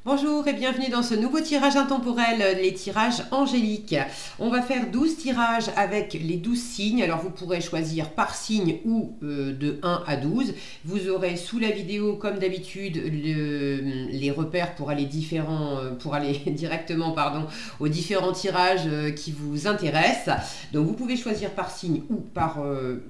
Bonjour et bienvenue dans ce nouveau tirage intemporel, les tirages angéliques. On va faire 12 tirages avec les 12 signes. Alors vous pourrez choisir par signe ou de 1 à 12. Vous aurez sous la vidéo, comme d'habitude, les repères pour aller, directement aux différents tirages qui vous intéressent. Donc vous pouvez choisir par signe ou par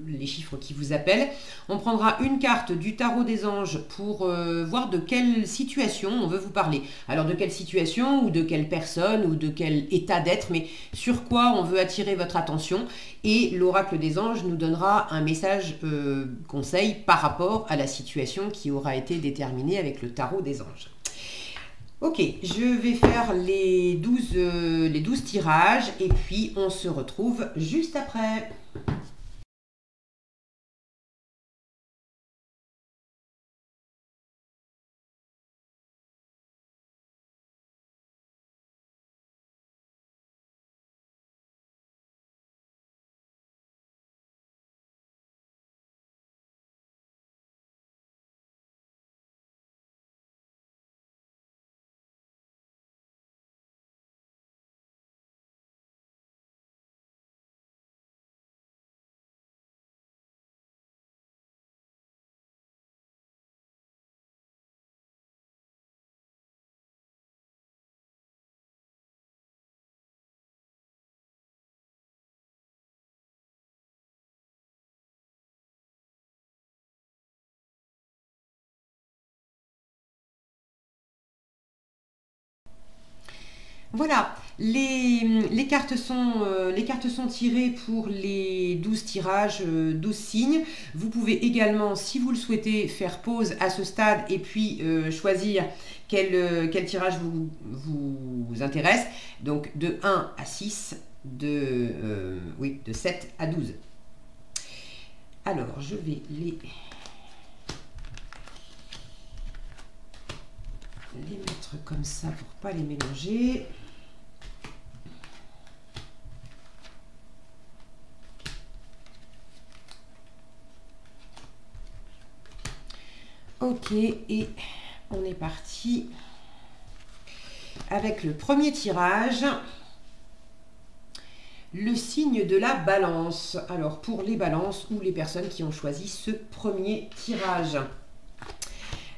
les chiffres qui vous appellent. On prendra une carte du tarot des anges pour voir de quelle situation on veut vous parler. Alors de quelle situation ou de quelle personne ou de quel état d'être, mais sur quoi on veut attirer votre attention. Et l'oracle des anges nous donnera un message conseil par rapport à la situation qui aura été déterminée avec le tarot des anges. Ok, je vais faire les 12 tirages et puis on se retrouve juste après. Voilà, les cartes sont tirées pour les 12 tirages, 12 signes. Vous pouvez également, si vous le souhaitez, faire pause à ce stade et puis choisir quel tirage vous intéresse. Donc de 1 à 6, de 7 à 12. Alors, je vais les mettre comme ça pour pas les mélanger. Ok, et on est parti avec le premier tirage, le signe de la balance. Alors pour les balances ou les personnes qui ont choisi ce premier tirage,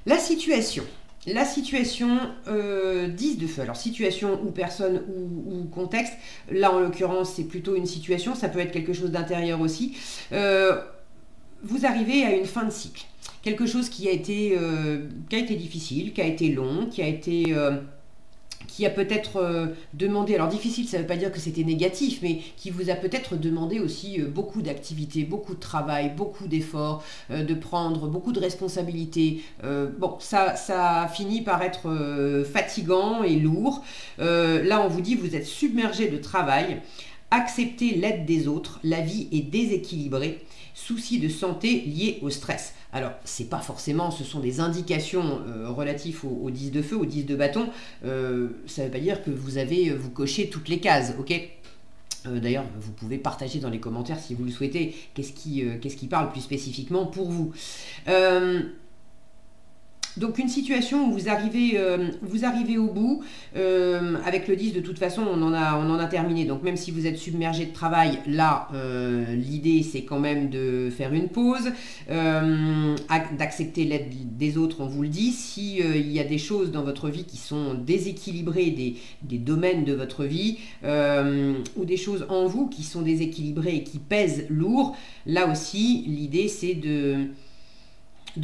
la situation. La situation 10 de feu. Alors situation ou personne ou contexte. Là en l'occurrence c'est plutôt une situation. Ça peut être quelque chose d'intérieur aussi. Vous arrivez à une fin de cycle. Quelque chose qui a été difficile, qui a été long, qui a peut-être demandé, alors difficile ça ne veut pas dire que c'était négatif, mais qui vous a peut-être demandé aussi beaucoup d'activités, beaucoup de travail, beaucoup d'efforts, de prendre beaucoup de responsabilités. Bon, ça finit par être fatigant et lourd. Là on vous dit vous êtes submergé de travail, acceptez l'aide des autres, la vie est déséquilibrée, soucis de santé liés au stress. Alors, c'est pas forcément, ce sont des indications relatives au 10 de feu, au 10 de bâton. Ça ne veut pas dire que vous cochez toutes les cases, ok? D'ailleurs, vous pouvez partager dans les commentaires si vous le souhaitez, qu'est-ce qui parle plus spécifiquement pour vous. Donc une situation où vous arrivez au bout, avec le 10 de toute façon on en a terminé, donc même si vous êtes submergé de travail, là l'idée c'est quand même de faire une pause, d'accepter l'aide des autres, on vous le dit. Si il y a des choses dans votre vie qui sont déséquilibrées, des domaines de votre vie, ou des choses en vous qui sont déséquilibrées et qui pèsent lourd, là aussi l'idée c'est de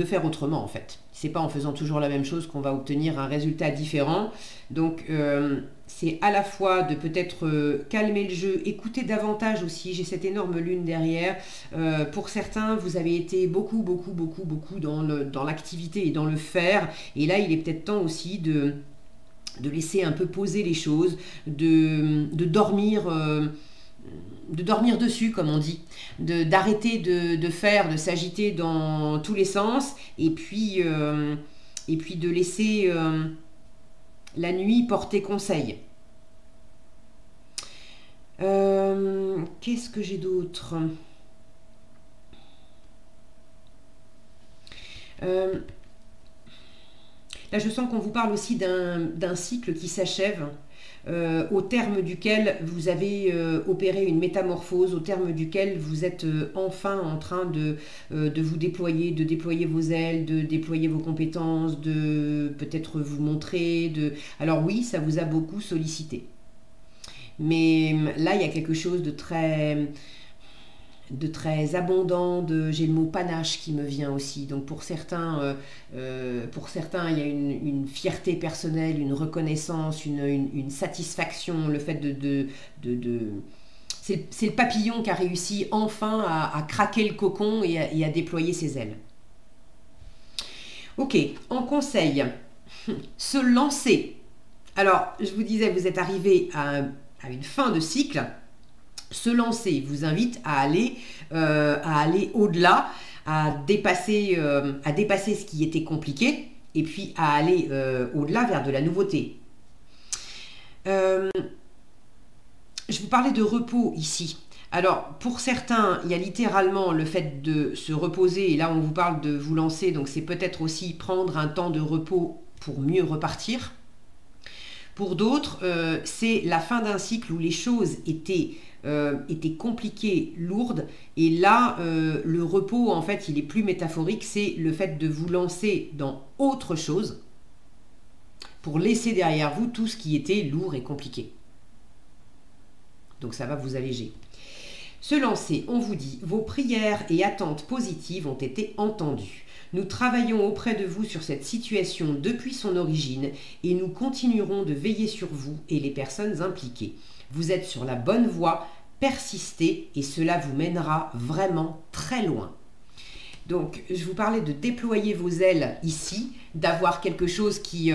faire autrement en fait. C'est pas en faisant toujours la même chose qu'on va obtenir un résultat différent. Donc c'est à la fois de peut-être calmer le jeu, écouter davantage aussi. J'ai cette énorme lune derrière. Pour certains, vous avez été beaucoup dans l'activité et dans le faire. Et là, il est peut-être temps aussi de laisser un peu poser les choses, de dormir dessus, comme on dit, d'arrêter de faire, de s'agiter dans tous les sens, et puis de laisser la nuit porter conseil. Qu'est-ce que j'ai d'autre? Là, je sens qu'on vous parle aussi d'un cycle qui s'achève, au terme duquel vous avez opéré une métamorphose, au terme duquel vous êtes enfin en train de vous déployer, de déployer vos ailes, de déployer vos compétences, de peut-être vous montrer. Alors oui, ça vous a beaucoup sollicité. Mais là, il y a quelque chose de très abondant, j'ai le mot panache qui me vient aussi. Donc pour certains, il y a une fierté personnelle, une reconnaissance, une satisfaction, le fait c'est le papillon qui a réussi enfin à craquer le cocon et à déployer ses ailes. Ok, en conseil, se lancer. Alors, je vous disais, vous êtes arrivé à une fin de cycle. Se lancer vous invite à aller au-delà, à dépasser ce qui était compliqué, et puis à aller au-delà vers de la nouveauté. Je vous parlais de repos ici. Alors, pour certains, il y a littéralement le fait de se reposer, et là on vous parle de vous lancer, donc c'est peut-être aussi prendre un temps de repos pour mieux repartir. Pour d'autres, c'est la fin d'un cycle où les choses étaient compliquées, lourdes, et là, le repos, en fait, il est plus métaphorique, c'est le fait de vous lancer dans autre chose pour laisser derrière vous tout ce qui était lourd et compliqué. Donc ça va vous alléger. Se lancer, on vous dit, vos prières et attentes positives ont été entendues. Nous travaillons auprès de vous sur cette situation depuis son origine et nous continuerons de veiller sur vous et les personnes impliquées. Vous êtes sur la bonne voie, persistez et cela vous mènera vraiment très loin. Donc, je vous parlais de déployer vos ailes ici, d'avoir quelque chose qui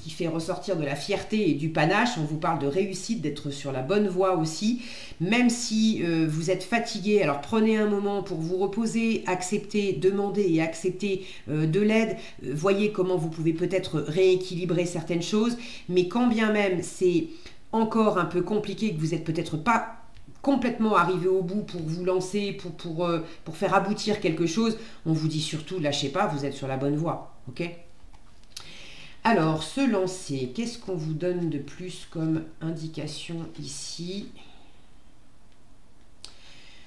fait ressortir de la fierté et du panache. On vous parle de réussite, d'être sur la bonne voie aussi. Même si vous êtes fatigué, alors prenez un moment pour vous reposer, accepter, demander et accepter de l'aide. Voyez comment vous pouvez peut-être rééquilibrer certaines choses. Mais quand bien même c'est encore un peu compliqué, que vous n'êtes peut-être pas complètement arrivé au bout pour vous lancer, pour faire aboutir quelque chose, on vous dit surtout, lâchez pas, vous êtes sur la bonne voie. Ok ? Alors, se lancer, qu'est-ce qu'on vous donne de plus comme indication ici?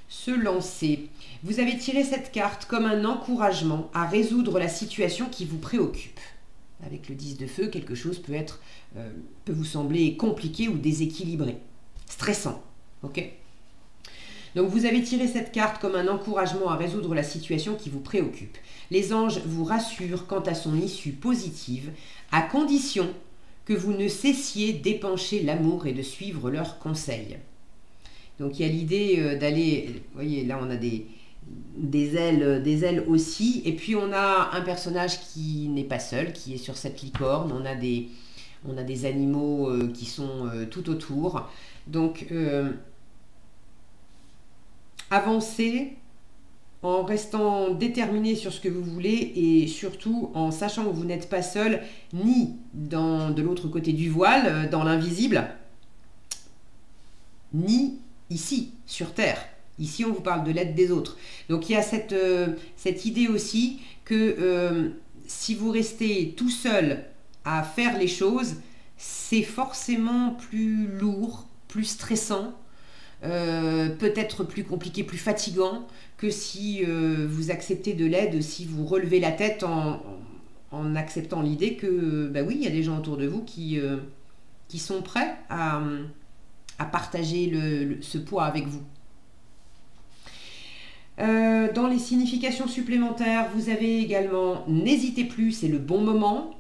Se lancer. Vous avez tiré cette carte comme un encouragement à résoudre la situation qui vous préoccupe. Avec le 10 de feu, quelque chose peut vous sembler compliqué ou déséquilibré, stressant. Ok ? Donc vous avez tiré cette carte comme un encouragement à résoudre la situation qui vous préoccupe. Les anges vous rassurent quant à son issue positive, à condition que vous ne cessiez d'épancher l'amour et de suivre leurs conseils. Donc il y a l'idée d'aller, vous voyez là on a des ailes aussi, et puis on a un personnage qui n'est pas seul, qui est sur cette licorne, on a des animaux qui sont tout autour. Donc avancez en restant déterminé sur ce que vous voulez et surtout en sachant que vous n'êtes pas seul ni de l'autre côté du voile, dans l'invisible, ni ici, sur Terre. Ici, on vous parle de l'aide des autres. Donc, il y a cette idée aussi que si vous restez tout seul à faire les choses, c'est forcément plus lourd, plus stressant, peut-être plus compliqué, plus fatigant que si vous acceptez de l'aide, si vous relevez la tête en acceptant l'idée que, bah oui, il y a des gens autour de vous qui sont prêts à partager ce poids avec vous. Dans les significations supplémentaires, vous avez également « N'hésitez plus, c'est le bon moment ».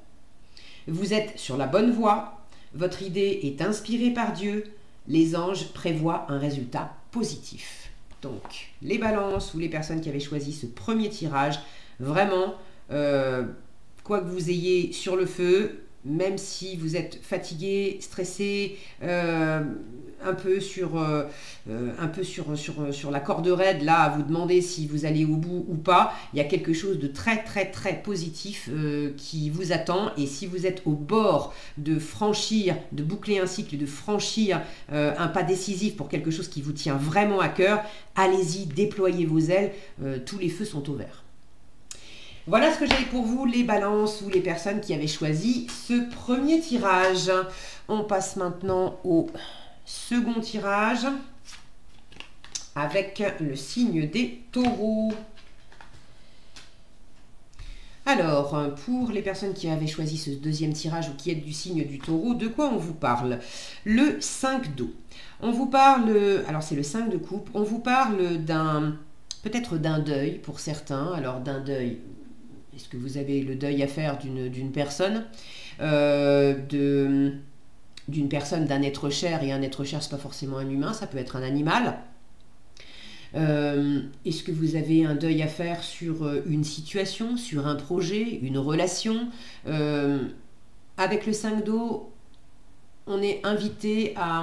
Vous êtes sur la bonne voie. Votre idée est inspirée par Dieu. Les anges prévoient un résultat positif. Donc, les balances ou les personnes qui avaient choisi ce premier tirage, vraiment, quoi que vous ayez sur le feu, même si vous êtes fatigué, stressé, un peu sur la corde raide, là, à vous demander si vous allez au bout ou pas, il y a quelque chose de très très très positif qui vous attend. Et si vous êtes au bord de franchir, de boucler un cycle, de franchir un pas décisif pour quelque chose qui vous tient vraiment à cœur, allez-y, déployez vos ailes, tous les feux sont ouverts. Voilà ce que j'avais pour vous, les balances ou les personnes qui avaient choisi ce premier tirage. On passe maintenant au second tirage avec le signe des taureaux. Alors, pour les personnes qui avaient choisi ce deuxième tirage ou qui êtes du signe du taureau, de quoi on vous parle? Le 5 d'eau. On vous parle, alors c'est le 5 de coupe, on vous parle peut-être d'un deuil pour certains. Alors d'un deuil, est-ce que vous avez le deuil à faire d'une personne, d'une personne, d'un être cher, et un être cher, c'est pas forcément un humain, ça peut être un animal. Est-ce que vous avez un deuil à faire sur une situation, sur un projet, une relation? Avec le 5 d'eau, on est invité à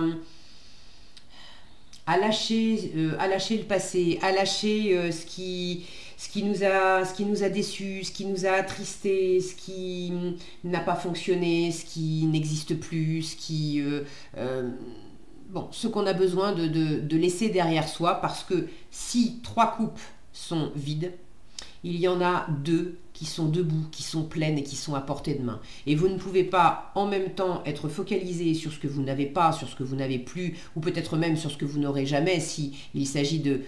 lâcher le passé, à lâcher ce qui nous a déçus, ce qui nous a attristés, ce qui n'a pas fonctionné, ce qui n'existe plus, ce qu'on a besoin de laisser derrière soi, parce que si 3 coupes sont vides, il y en a 2 qui sont debout, qui sont pleines et qui sont à portée de main. Et vous ne pouvez pas en même temps être focalisé sur ce que vous n'avez pas, sur ce que vous n'avez plus, ou peut-être même sur ce que vous n'aurez jamais, si il s'agit de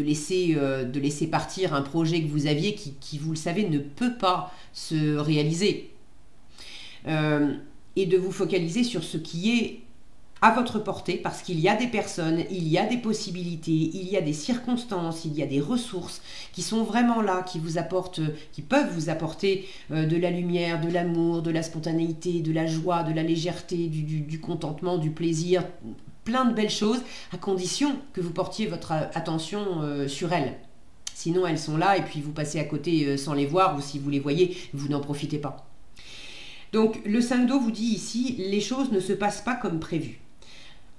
laisser partir un projet que vous aviez qui, vous le savez, ne peut pas se réaliser. Et de vous focaliser sur ce qui est à votre portée, parce qu'il y a des personnes, il y a des possibilités, il y a des circonstances, il y a des ressources qui sont vraiment là, qui peuvent vous apporter de la lumière, de l'amour, de la spontanéité, de la joie, de la légèreté, du contentement, du plaisir, plein de belles choses, à condition que vous portiez votre attention sur elles. Sinon, elles sont là et puis vous passez à côté sans les voir, ou si vous les voyez, vous n'en profitez pas. Donc, le 5 d'eau vous dit ici, les choses ne se passent pas comme prévu.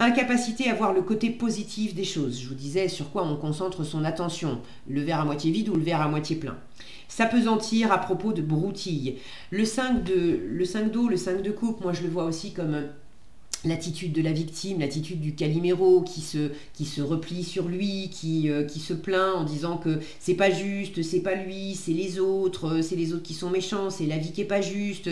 Incapacité à voir le côté positif des choses. Je vous disais sur quoi on concentre son attention. Le verre à moitié vide ou le verre à moitié plein. S'apesantir à propos de broutilles. Le 5 d'eau, le 5 de coupe, moi je le vois aussi comme l'attitude de la victime, l'attitude du Calimero qui se replie sur lui, qui se plaint en disant que c'est pas juste, c'est pas lui, c'est les autres qui sont méchants, c'est la vie qui est pas juste.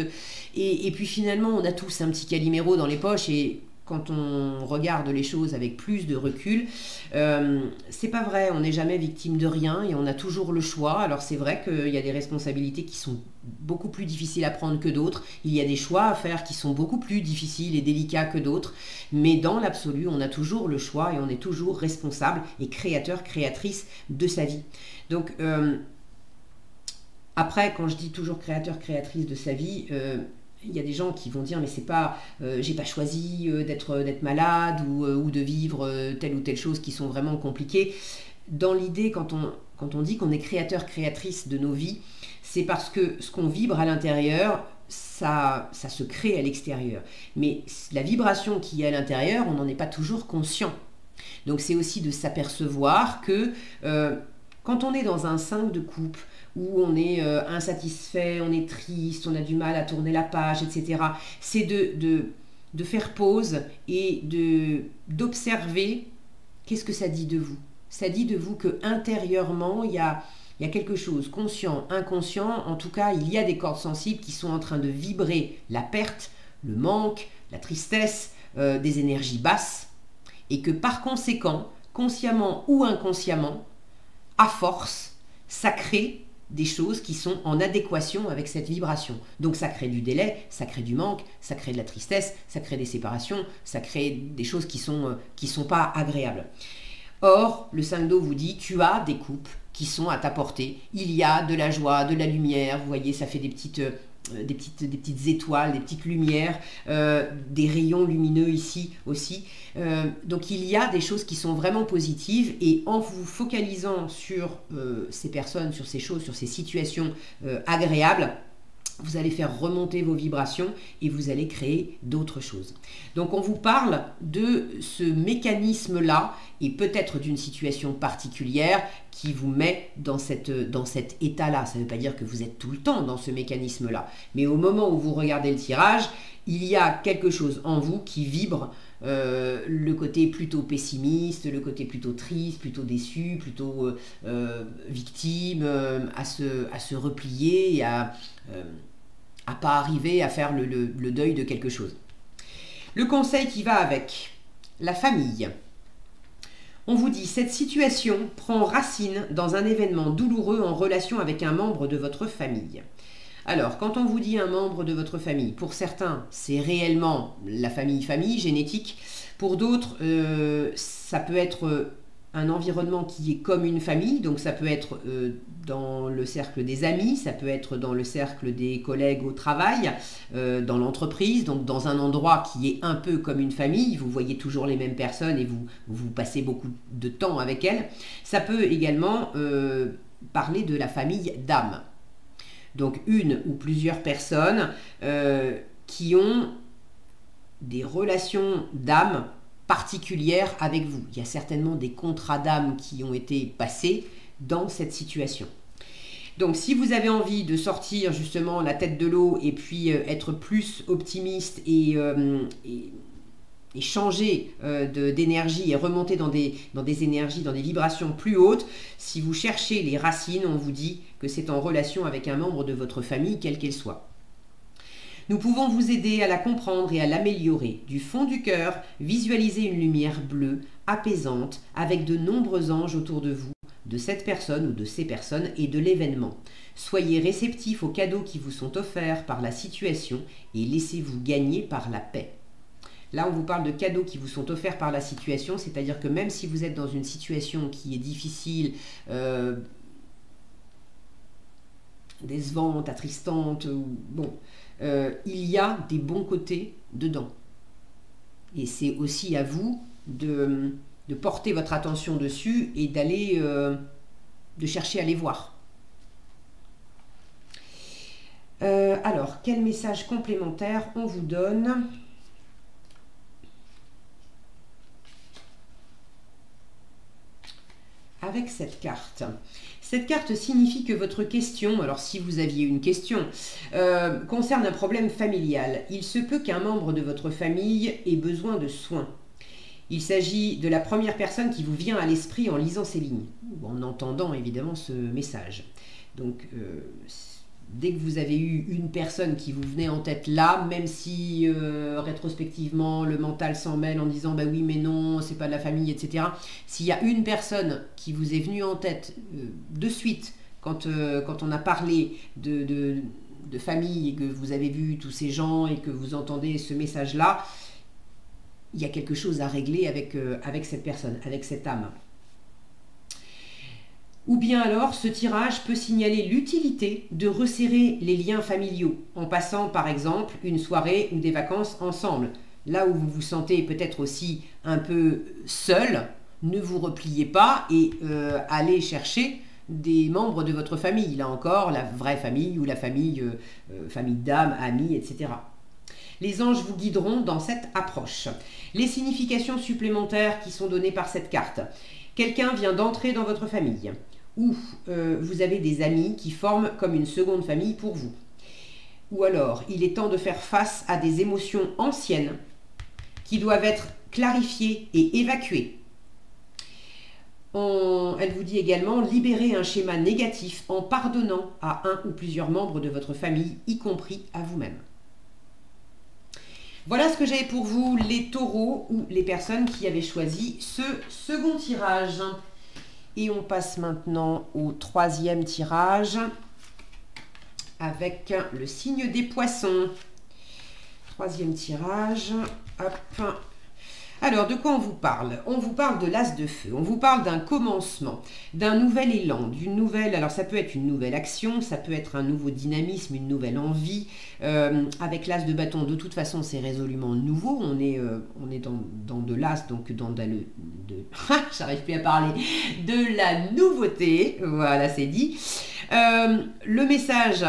Et puis finalement, on a tous un petit Calimero dans les poches, et quand on regarde les choses avec plus de recul, c'est pas vrai, on n'est jamais victime de rien et on a toujours le choix. Alors c'est vrai qu'il y a des responsabilités qui sont beaucoup plus difficiles à prendre que d'autres, il y a des choix à faire qui sont beaucoup plus difficiles et délicats que d'autres, mais dans l'absolu, on a toujours le choix et on est toujours responsable et créateur, créatrice de sa vie. Donc après, quand je dis toujours créateur, créatrice de sa vie, il y a des gens qui vont dire mais c'est pas, j'ai pas choisi d'être malade ou de vivre telle ou telle chose qui sont vraiment compliquées. Dans l'idée, quand on dit qu'on est créateur, créatrice de nos vies, c'est parce que ce qu'on vibre à l'intérieur, ça se crée à l'extérieur. Mais la vibration qui est à l'intérieur, on n'en est pas toujours conscient. Donc c'est aussi de s'apercevoir que quand on est dans un 5 de coupe, où on est insatisfait, on est triste, on a du mal à tourner la page, etc. C'est de faire pause et d'observer qu'est-ce que ça dit de vous. Ça dit de vous que intérieurement, il y a quelque chose, conscient, inconscient, en tout cas, il y a des cordes sensibles qui sont en train de vibrer la perte, le manque, la tristesse, des énergies basses, et que par conséquent, consciemment ou inconsciemment, à force, ça crée des choses qui sont en adéquation avec cette vibration. Donc ça crée du délai, ça crée du manque, ça crée de la tristesse, ça crée des séparations, ça crée des choses qui sont pas agréables. Or, le 5 d'eau vous dit, tu as des coupes qui sont à ta portée. Il y a de la joie, de la lumière, vous voyez, ça fait des petites étoiles, des petites lumières, des rayons lumineux ici aussi. Donc il y a des choses qui sont vraiment positives, et en vous focalisant sur ces personnes, sur ces choses, sur ces situations agréables, vous allez faire remonter vos vibrations et vous allez créer d'autres choses. Donc on vous parle de ce mécanisme-là, et peut-être d'une situation particulière qui vous met dans cet état-là. Ça ne veut pas dire que vous êtes tout le temps dans ce mécanisme-là, mais au moment où vous regardez le tirage, il y a quelque chose en vous qui vibre le côté plutôt pessimiste, le côté plutôt triste, plutôt déçu, plutôt victime, à se replier et à pas arriver à faire le deuil de quelque chose. Le conseil qui va avec, la famille. On vous dit, cette situation prend racine dans un événement douloureux en relation avec un membre de votre famille. Alors, quand on vous dit un membre de votre famille, pour certains, c'est réellement la famille génétique. Pour d'autres, ça peut être un environnement qui est comme une famille. Donc, ça peut être dans le cercle des amis, ça peut être dans le cercle des collègues au travail, dans l'entreprise, donc dans un endroit qui est un peu comme une famille. Vous voyez toujours les mêmes personnes et vous passez beaucoup de temps avec elles. Ça peut également parler de la famille d'âme. Donc une ou plusieurs personnes qui ont des relations d'âme particulières avec vous. Il y a certainement des contrats d'âme qui ont été passés dans cette situation. Donc si vous avez envie de sortir justement la tête de l'eau et puis être plus optimiste et changer d'énergie et remonter dans des énergies, dans des vibrations plus hautes, si vous cherchez les racines, on vous dit que c'est en relation avec un membre de votre famille, quelle qu'elle soit. Nous pouvons vous aider à la comprendre et à l'améliorer. Du fond du cœur, visualisez une lumière bleue, apaisante, avec de nombreux anges autour de vous, de cette personne ou de ces personnes et de l'événement. Soyez réceptifs aux cadeaux qui vous sont offerts par la situation et laissez-vous gagner par la paix. Là, on vous parle de cadeaux qui vous sont offerts par la situation, c'est-à-dire que même si vous êtes dans une situation qui est difficile, décevante, attristante, bon, il y a des bons côtés dedans. Et c'est aussi à vous de porter votre attention dessus et d'aller, de chercher à les voir. Alors, quel message complémentaire on vous donne ? Avec cette carte. Cette carte signifie que votre question, alors si vous aviez une question, concerne un problème familial. Il se peut qu'un membre de votre famille ait besoin de soins. Il s'agit de la première personne qui vous vient à l'esprit en lisant ces lignes, ou en entendant évidemment ce message. Donc, dès que vous avez eu une personne qui vous venait en tête là, même si rétrospectivement le mental s'en mêle en disant bah oui mais non, c'est pas de la famille, etc. S'il y a une personne qui vous est venue en tête de suite quand on a parlé de famille et que vous avez vu tous ces gens et que vous entendez ce message là, il y a quelque chose à régler avec cette personne, avec cette âme. Ou bien alors, ce tirage peut signaler l'utilité de resserrer les liens familiaux en passant par exemple une soirée ou des vacances ensemble. Là où vous vous sentez peut-être aussi un peu seul, ne vous repliez pas et allez chercher des membres de votre famille. Là encore, la vraie famille ou la famille, famille d'âme, amis, etc. Les anges vous guideront dans cette approche. Les significations supplémentaires qui sont données par cette carte. Quelqu'un vient d'entrer dans votre famille. Ou vous avez des amis qui forment comme une seconde famille pour vous. Ou alors, il est temps de faire face à des émotions anciennes qui doivent être clarifiées et évacuées. Elle vous dit également libérer un schéma négatif en pardonnant à un ou plusieurs membres de votre famille, y compris à vous-même. Voilà ce que j'avais pour vous, les taureaux ou les personnes qui avaient choisi ce second tirage. Et on passe maintenant au troisième tirage avec le signe des poissons. Troisième tirage. Hop. Alors, de quoi on vous parle? On vous parle de l'as de feu. On vous parle d'un commencement, d'un nouvel élan, d'une nouvelle... Alors, ça peut être une nouvelle action, ça peut être un nouveau dynamisme, une nouvelle envie. Avec l'as de bâton, de toute façon, c'est résolument nouveau. On est dans de l'as, donc dans j'arrive plus à parler. De la nouveauté. Voilà, c'est dit. Le message...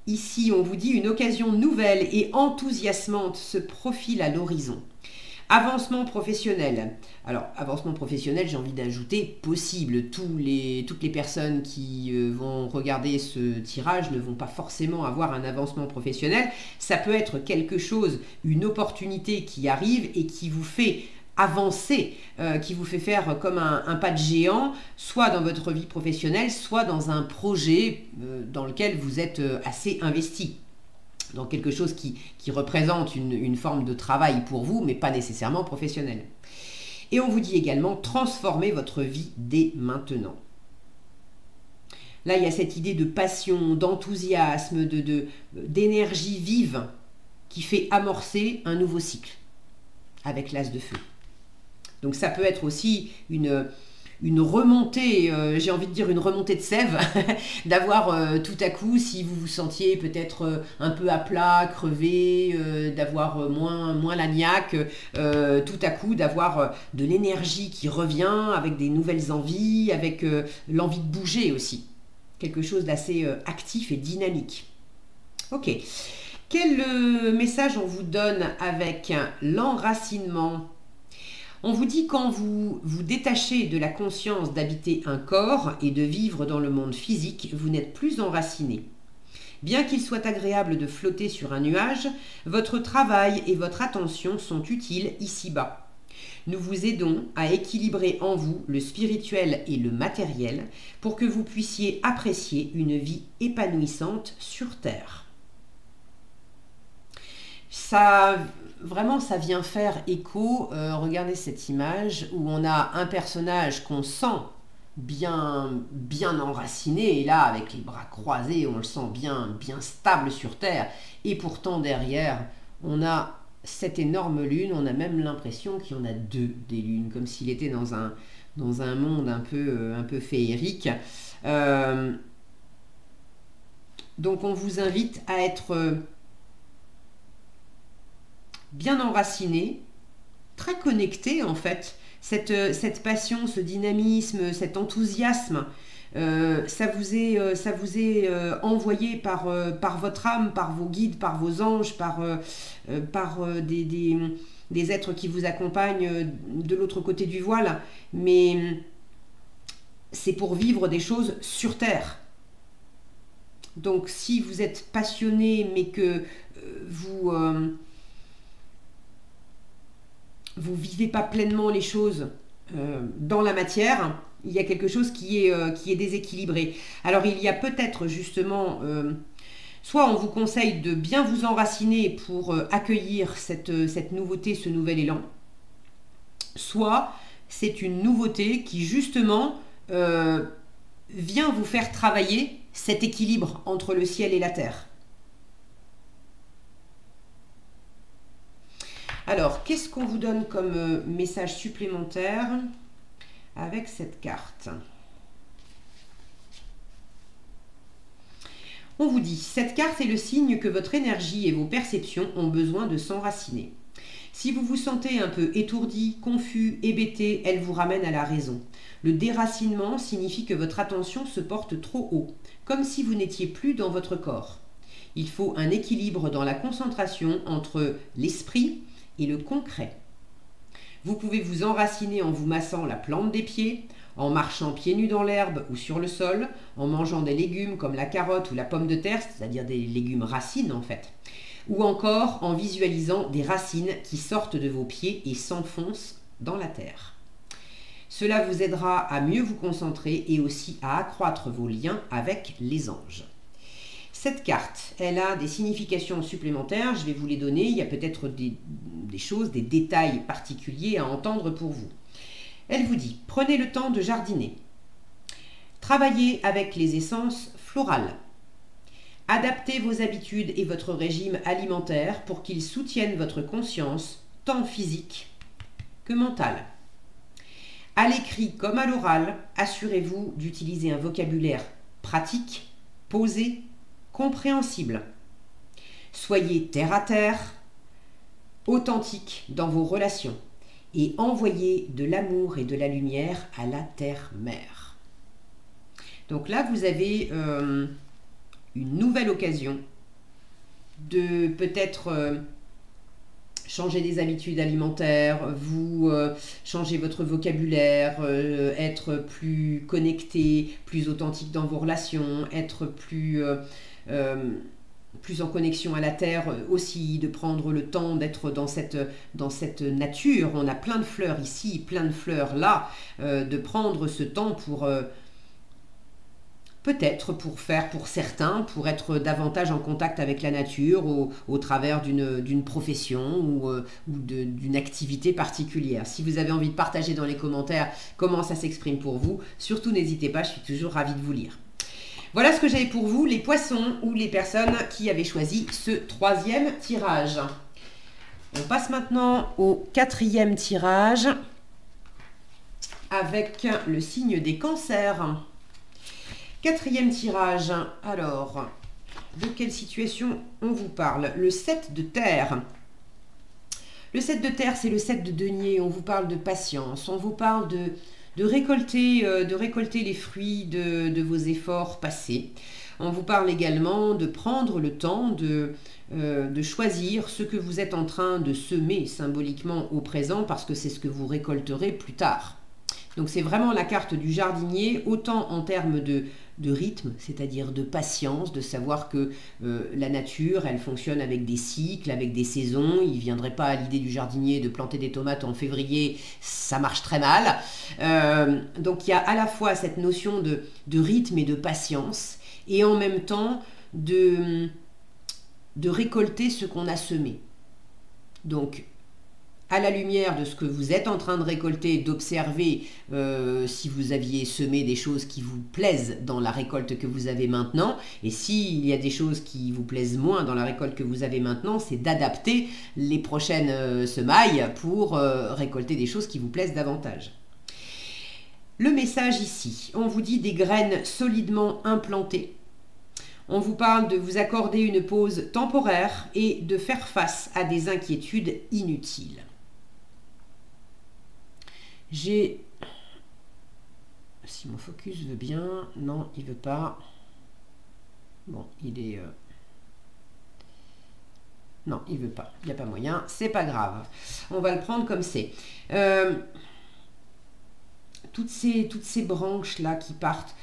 Ici, on vous dit une occasion nouvelle et enthousiasmante se profile à l'horizon. Avancement professionnel. Alors, avancement professionnel, j'ai envie d'ajouter possible. Toutes les personnes qui vont regarder ce tirage ne vont pas forcément avoir un avancement professionnel. Ça peut être quelque chose, une opportunité qui arrive et qui vous fait avancer, qui vous fait faire comme un pas de géant, soit dans votre vie professionnelle, soit dans un projet dans lequel vous êtes assez investi. Donc quelque chose qui représente une forme de travail pour vous, mais pas nécessairement professionnel. Et on vous dit également transformer votre vie dès maintenant. Là, il y a cette idée de passion, d'enthousiasme, d'énergie vive qui fait amorcer un nouveau cycle avec l'as de feu. Donc ça peut être aussi une remontée, j'ai envie de dire une remontée de sève, d'avoir tout à coup, si vous vous sentiez peut-être un peu à plat, crevé, d'avoir moins la niaque, tout à coup d'avoir de l'énergie qui revient avec des nouvelles envies, avec l'envie de bouger aussi. Quelque chose d'assez actif et dynamique. Ok. Quel message on vous donne avec l'enracinement ? On vous dit quand vous vous détachez de la conscience d'habiter un corps et de vivre dans le monde physique, vous n'êtes plus enraciné. Bien qu'il soit agréable de flotter sur un nuage, votre travail et votre attention sont utiles ici-bas. Nous vous aidons à équilibrer en vous le spirituel et le matériel pour que vous puissiez apprécier une vie épanouissante sur Terre. Vraiment, ça vient faire écho. Regardez cette image où on a un personnage qu'on sent bien enraciné, et là, avec les bras croisés, on le sent bien stable sur Terre. Et pourtant, derrière, on a cette énorme lune. On a même l'impression qu'il y en a deux des lunes, comme s'il était dans un monde un peu féerique. Donc, on vous invite à être bien enraciné, très connecté en fait. Cette passion, ce dynamisme, cet enthousiasme, ça vous est envoyé par votre âme, par vos guides, par vos anges, par des êtres qui vous accompagnent de l'autre côté du voile. Mais c'est pour vivre des choses sur Terre. Donc si vous êtes passionné mais que vous vivez pas pleinement les choses dans la matière, il y a quelque chose qui est déséquilibré. Alors il y a peut-être justement, soit on vous conseille de bien vous enraciner pour accueillir cette nouveauté, ce nouvel élan, soit c'est une nouveauté qui justement vient vous faire travailler cet équilibre entre le ciel et la terre. Alors, qu'est-ce qu'on vous donne comme message supplémentaire avec cette carte? On vous dit, cette carte est le signe que votre énergie et vos perceptions ont besoin de s'enraciner. Si vous vous sentez un peu étourdi, confus, hébété, elle vous ramène à la raison. Le déracinement signifie que votre attention se porte trop haut, comme si vous n'étiez plus dans votre corps. Il faut un équilibre dans la concentration entre l'esprit et le concret. Vous pouvez vous enraciner en vous massant la plante des pieds, en marchant pieds nus dans l'herbe ou sur le sol, en mangeant des légumes comme la carotte ou la pomme de terre, c'est-à-dire des légumes racines en fait, ou encore en visualisant des racines qui sortent de vos pieds et s'enfoncent dans la terre. Cela vous aidera à mieux vous concentrer et aussi à accroître vos liens avec les anges. Cette carte, elle a des significations supplémentaires, je vais vous les donner, il y a peut-être des choses, des détails particuliers à entendre pour vous. Elle vous dit, prenez le temps de jardiner, travaillez avec les essences florales, adaptez vos habitudes et votre régime alimentaire pour qu'ils soutiennent votre conscience, tant physique que mentale. À l'écrit comme à l'oral, assurez-vous d'utiliser un vocabulaire pratique, posé, compréhensible. Soyez terre à terre, authentique dans vos relations et envoyez de l'amour et de la lumière à la terre-mère. Donc là, vous avez une nouvelle occasion de peut-être changer des habitudes alimentaires, vous changer votre vocabulaire, être plus connecté, plus authentique dans vos relations, être plus en connexion à la terre aussi, de prendre le temps d'être dans cette nature. On a plein de fleurs ici, plein de fleurs là, de prendre ce temps pour peut-être pour certains, pour être davantage en contact avec la nature au travers d'une profession ou d'une activité particulière. Si vous avez envie de partager dans les commentaires comment ça s'exprime pour vous, surtout n'hésitez pas, je suis toujours ravie de vous lire. Voilà ce que j'avais pour vous, les poissons ou les personnes qui avaient choisi ce 3e tirage. On passe maintenant au 4e tirage avec le signe des cancers. 4e tirage, alors, de quelle situation on vous parle? Le 7 de terre. Le 7 de terre, c'est le 7 de denier, on vous parle de patience, on vous parle de récolter les fruits de vos efforts passés. On vous parle également de prendre le temps de choisir ce que vous êtes en train de semer symboliquement au présent, parce que c'est ce que vous récolterez plus tard. Donc c'est vraiment la carte du jardinier, autant en termes de rythme, c'est-à-dire de patience, de savoir que la nature, elle fonctionne avec des cycles, avec des saisons. Il ne viendrait pas à l'idée du jardinier de planter des tomates en février, ça marche très mal. Donc il y a à la fois cette notion de rythme et de patience, et en même temps de récolter ce qu'on a semé. Donc à la lumière de ce que vous êtes en train de récolter, d'observer si vous aviez semé des choses qui vous plaisent dans la récolte que vous avez maintenant. Et s'il y a des choses qui vous plaisent moins dans la récolte que vous avez maintenant, c'est d'adapter les prochaines semailles pour récolter des choses qui vous plaisent davantage. Le message ici, on vous dit des graines solidement implantées. On vous parle de vous accorder une pause temporaire et de faire face à des inquiétudes inutiles. Si mon focus veut bien, non, il veut pas. Bon, il est... Non, il veut pas, il n'y a pas moyen, c'est pas grave. On va le prendre comme c'est. Toutes ces branches-là qui partent,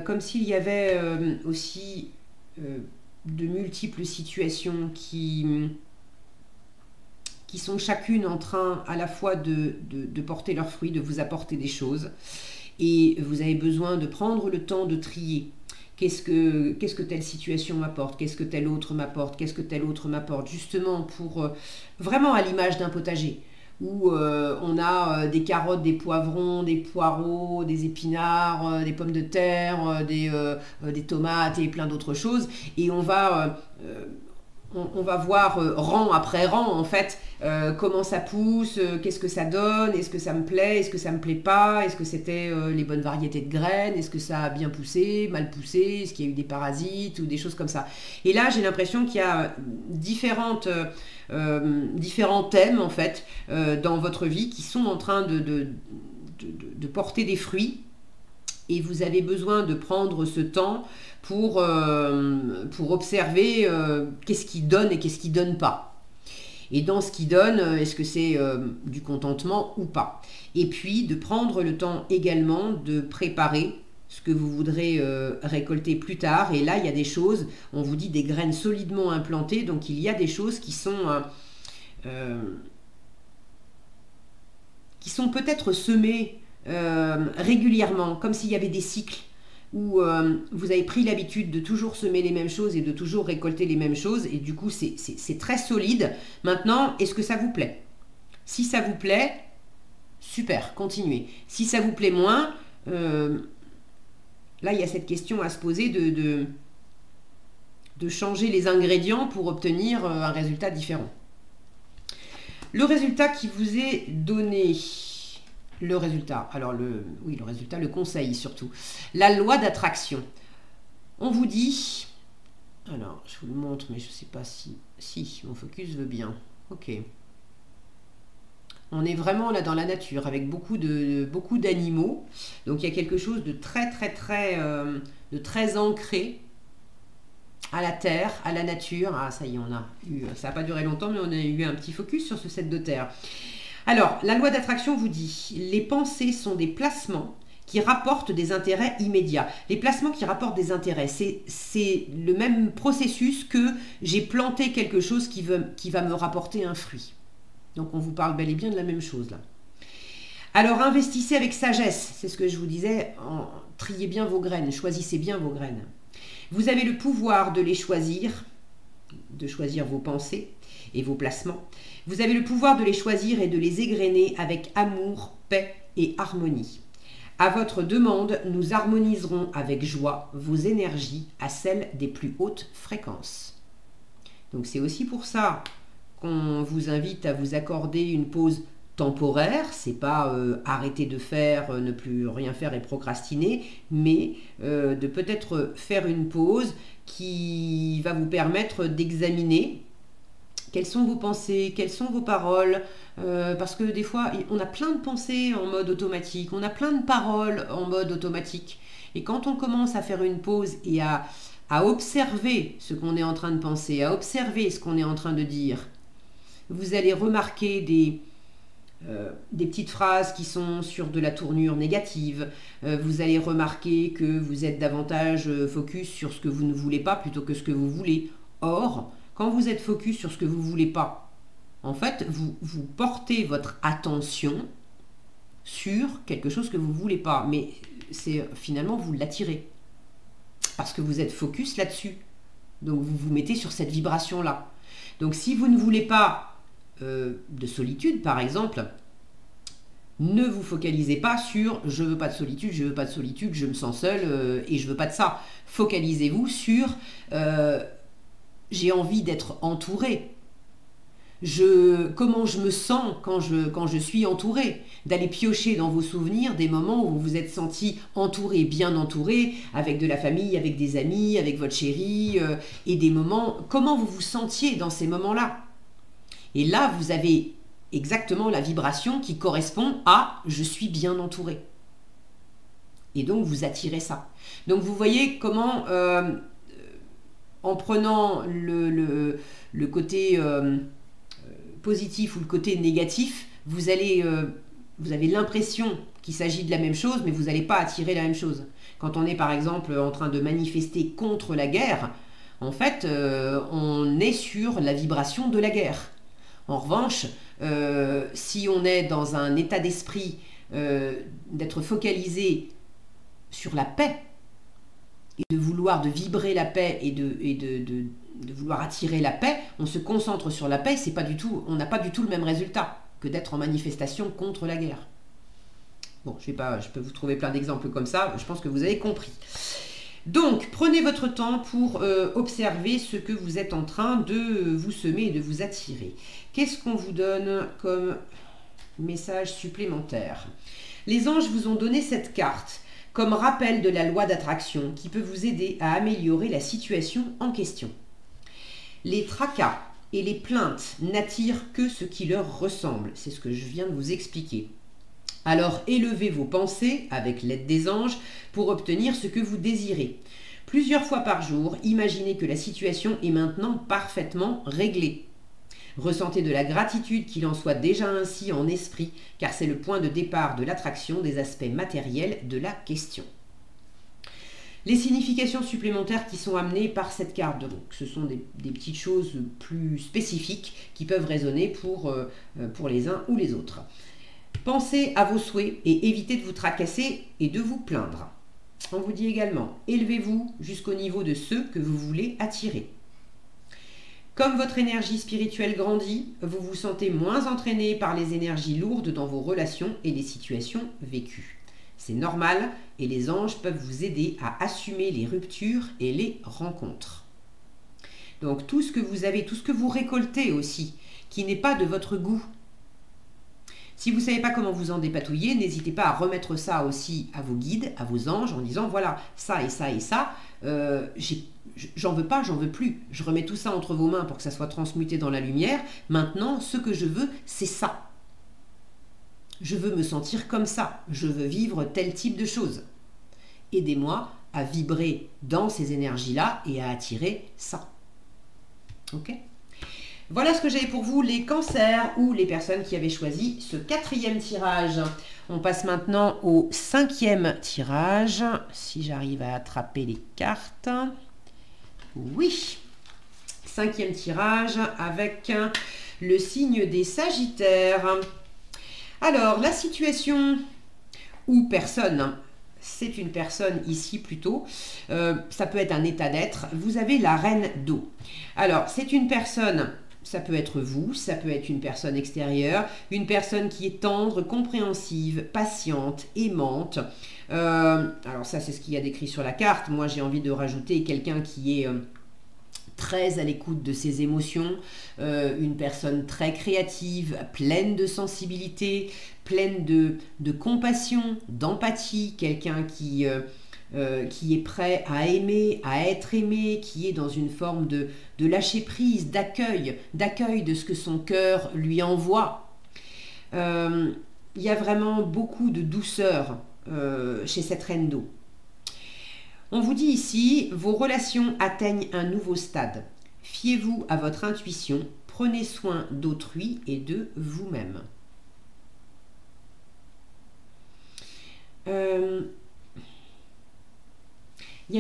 comme s'il y avait aussi de multiples situations qui sont chacune en train à la fois de porter leurs fruits, de vous apporter des choses. Et vous avez besoin de prendre le temps de trier. Qu'est-ce que telle situation m'apporte? Qu'est-ce que telle autre m'apporte? Qu'est-ce que telle autre m'apporte? Justement pour vraiment à l'image d'un potager où on a des carottes, des poivrons, des poireaux, des épinards, des pommes de terre, des tomates et plein d'autres choses. Et on va voir rang après rang en fait comment ça pousse, qu'est-ce que ça donne, est-ce que ça me plaît, est-ce que ça me plaît pas, est-ce que c'était les bonnes variétés de graines, est-ce que ça a bien poussé, mal poussé, est-ce qu'il y a eu des parasites ou des choses comme ça. Et là j'ai l'impression qu'il y a différents thèmes en fait dans votre vie qui sont en train de porter des fruits. Et vous avez besoin de prendre ce temps pour observer qu'est-ce qui donne et qu'est-ce qui donne pas. Et dans ce qui donne, est-ce que c'est du contentement ou pas. Et puis de prendre le temps également de préparer ce que vous voudrez récolter plus tard. Et là, il y a des choses, on vous dit des graines solidement implantées, donc il y a des choses qui sont peut-être semées régulièrement, comme s'il y avait des cycles où vous avez pris l'habitude de toujours semer les mêmes choses et de toujours récolter les mêmes choses, et du coup c'est très solide. Maintenant, est-ce que ça vous plaît? Si ça vous plaît, super, continuez. Si ça vous plaît moins, là il y a cette question à se poser de changer les ingrédients pour obtenir un résultat différent. Le résultat qui vous est donné, le résultat, le conseil surtout, la loi d'attraction. On vous dit, alors je vous le montre, mais je ne sais pas si mon focus veut bien. Ok. On est vraiment là dans la nature avec beaucoup d'animaux. Donc il y a quelque chose de très ancré à la terre, à la nature. Ah, ça y est, ça n'a pas duré longtemps, mais on a eu un petit focus sur ce 7 de terre. Alors, la loi d'attraction vous dit, les pensées sont des placements qui rapportent des intérêts immédiats. Les placements qui rapportent des intérêts, c'est le même processus que j'ai planté quelque chose qui va me rapporter un fruit. Donc, on vous parle bel et bien de la même chose là. Alors, investissez avec sagesse. C'est ce que je vous disais, triez bien vos graines, choisissez bien vos graines. Vous avez le pouvoir de les choisir, de choisir vos pensées et vos placements. Vous avez le pouvoir de les choisir et de les égrener avec amour, paix et harmonie. À votre demande, nous harmoniserons avec joie vos énergies à celles des plus hautes fréquences. Donc c'est aussi pour ça qu'on vous invite à vous accorder une pause temporaire. C'est pas arrêter de faire, ne plus rien faire et procrastiner, mais de peut-être faire une pause qui va vous permettre d'examiner quelles sont vos pensées, quelles sont vos paroles, parce que des fois, on a plein de pensées en mode automatique, on a plein de paroles en mode automatique. Et quand on commence à faire une pause et à observer ce qu'on est en train de penser, à observer ce qu'on est en train de dire, vous allez remarquer des petites phrases qui sont sur de la tournure négative. Vous allez remarquer que vous êtes davantage focus sur ce que vous ne voulez pas plutôt que ce que vous voulez. Or, quand vous êtes focus sur ce que vous ne voulez pas, en fait, vous portez votre attention sur quelque chose que vous ne voulez pas. Mais finalement, vous l'attirez. Parce que vous êtes focus là-dessus. Donc, vous vous mettez sur cette vibration-là. Donc, si vous ne voulez pas de solitude, par exemple, ne vous focalisez pas sur « je veux pas de solitude, je veux pas de solitude, je me sens seul et je veux pas de ça ». Focalisez-vous sur j'ai envie d'être entouré. Comment je me sens quand je suis entouré. D'aller piocher dans vos souvenirs des moments où vous vous êtes senti entouré, bien entouré, avec de la famille, avec des amis, avec votre chérie, et des moments, comment vous vous sentiez dans ces moments-là. Et là, vous avez exactement la vibration qui correspond à « je suis bien entouré ». Et donc, vous attirez ça. Donc, vous voyez comment... en prenant le côté positif ou le côté négatif, vous avez l'impression qu'il s'agit de la même chose, mais vous n'allez pas attirer la même chose. Quand on est par exemple en train de manifester contre la guerre, en fait, on est sur la vibration de la guerre. En revanche, si on est dans un état d'esprit d'être focalisé sur la paix, et de vibrer la paix et de vouloir attirer la paix, on se concentre sur la paix, on n'a pas du tout le même résultat que d'être en manifestation contre la guerre. Bon, je peux vous trouver plein d'exemples comme ça, je pense que vous avez compris. Donc, prenez votre temps pour observer ce que vous êtes en train de vous semer et de vous attirer. Qu'est-ce qu'on vous donne comme message supplémentaire? Les anges vous ont donné cette carte comme rappel de la loi d'attraction qui peut vous aider à améliorer la situation en question. Les tracas et les plaintes n'attirent que ce qui leur ressemble. C'est ce que je viens de vous expliquer. Alors élevez vos pensées avec l'aide des anges pour obtenir ce que vous désirez. Plusieurs fois par jour, imaginez que la situation est maintenant parfaitement réglée. Ressentez de la gratitude qu'il en soit déjà ainsi en esprit, car c'est le point de départ de l'attraction des aspects matériels de la question. Les significations supplémentaires qui sont amenées par cette carte, donc ce sont des petites choses plus spécifiques qui peuvent résonner pour les uns ou les autres. Pensez à vos souhaits et évitez de vous tracasser et de vous plaindre. On vous dit également, élevez-vous jusqu'au niveau de ceux que vous voulez attirer. Comme votre énergie spirituelle grandit, vous vous sentez moins entraîné par les énergies lourdes dans vos relations et les situations vécues. C'est normal et les anges peuvent vous aider à assumer les ruptures et les rencontres. Donc tout ce que vous avez, tout ce que vous récoltez aussi, qui n'est pas de votre goût. Si vous ne savez pas comment vous en dépatouiller, n'hésitez pas à remettre ça aussi à vos guides, à vos anges, en disant voilà, ça et ça et ça, j'en veux pas, j'en veux plus. Je remets tout ça entre vos mains pour que ça soit transmuté dans la lumière. Maintenant, ce que je veux, c'est ça. Je veux me sentir comme ça. Je veux vivre tel type de choses. Aidez-moi à vibrer dans ces énergies-là et à attirer ça. Ok ? Voilà ce que j'avais pour vous, les cancers ou les personnes qui avaient choisi ce 4e tirage. On passe maintenant au 5e tirage, si j'arrive à attraper les cartes. Oui, 5e tirage avec le signe des Sagittaires. Alors, la situation ou personne, c'est une personne ici plutôt, ça peut être un état d'être. Vous avez la reine d'eau. Alors, c'est une personne... Ça peut être vous, ça peut être une personne extérieure, une personne qui est tendre, compréhensive, patiente, aimante. Alors ça, c'est ce qu'il y a décrit sur la carte. Moi, j'ai envie de rajouter quelqu'un qui est très à l'écoute de ses émotions, une personne très créative, pleine de sensibilité, pleine de compassion, d'empathie, quelqu'un qui est prêt à aimer, à être aimé, qui est dans une forme de lâcher prise, d'accueil de ce que son cœur lui envoie. Il y a vraiment beaucoup de douceur chez cette reine d'eau. On vous dit ici, vos relations atteignent un nouveau stade. Fiez-vous à votre intuition, prenez soin d'autrui et de vous-même. Il y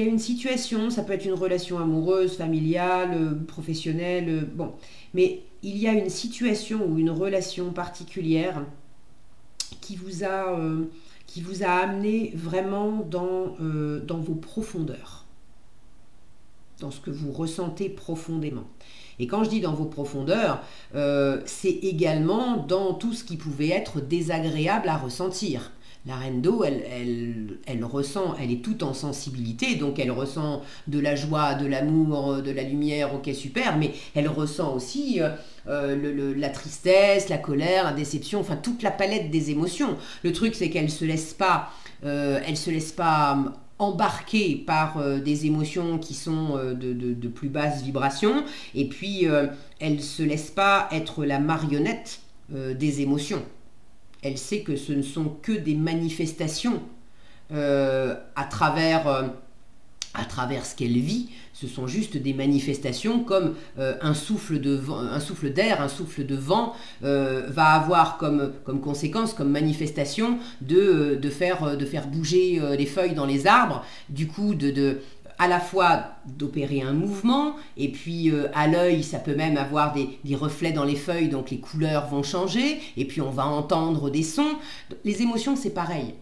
a une situation, ça peut être une relation amoureuse, familiale, professionnelle, bon, mais il y a une situation ou une relation particulière qui vous a amené vraiment dans vos profondeurs, dans ce que vous ressentez profondément. Et quand je dis dans vos profondeurs, c'est également dans tout ce qui pouvait être désagréable à ressentir. La reine d'eau, elle ressent, elle est toute en sensibilité, donc elle ressent de la joie, de l'amour, de la lumière, ok super, mais elle ressent aussi la tristesse, la colère, la déception, enfin toute la palette des émotions. Le truc, c'est qu'elle se laisse pas embarquer par des émotions qui sont de plus basse vibration, et puis elle se laisse pas être la marionnette des émotions. Elle sait que ce ne sont que des manifestations à travers ce qu'elle vit. Ce sont juste des manifestations comme un souffle d'air, un souffle de vent va avoir comme conséquence, comme manifestation de faire bouger les feuilles dans les arbres, du coup à la fois d'opérer un mouvement, et puis à l'œil, ça peut même avoir des reflets dans les feuilles, donc les couleurs vont changer, et puis on va entendre des sons. Les émotions, c'est pareil.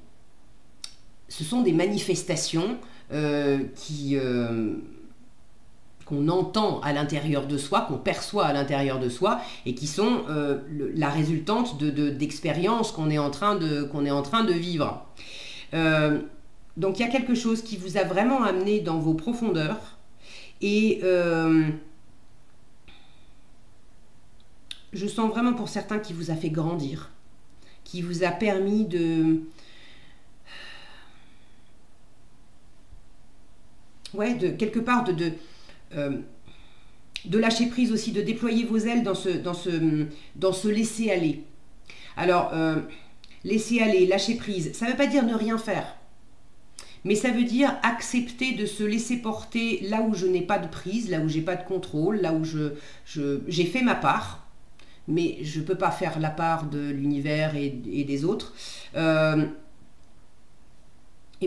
Ce sont des manifestations qu'on entend à l'intérieur de soi, qu'on perçoit à l'intérieur de soi, et qui sont la résultante d'expériences qu'on est en train de vivre. Donc il y a quelque chose qui vous a vraiment amené dans vos profondeurs, et je sens vraiment pour certains qui vous a fait grandir, qui vous a permis quelque part de lâcher prise aussi, de déployer vos ailes dans ce laisser aller. Alors laisser aller, lâcher prise, ça ne veut pas dire ne rien faire. Mais ça veut dire accepter de se laisser porter là où je n'ai pas de prise, là où j'ai pas de contrôle, là où j'ai fait ma part, mais je ne peux pas faire la part de l'univers et des autres. Et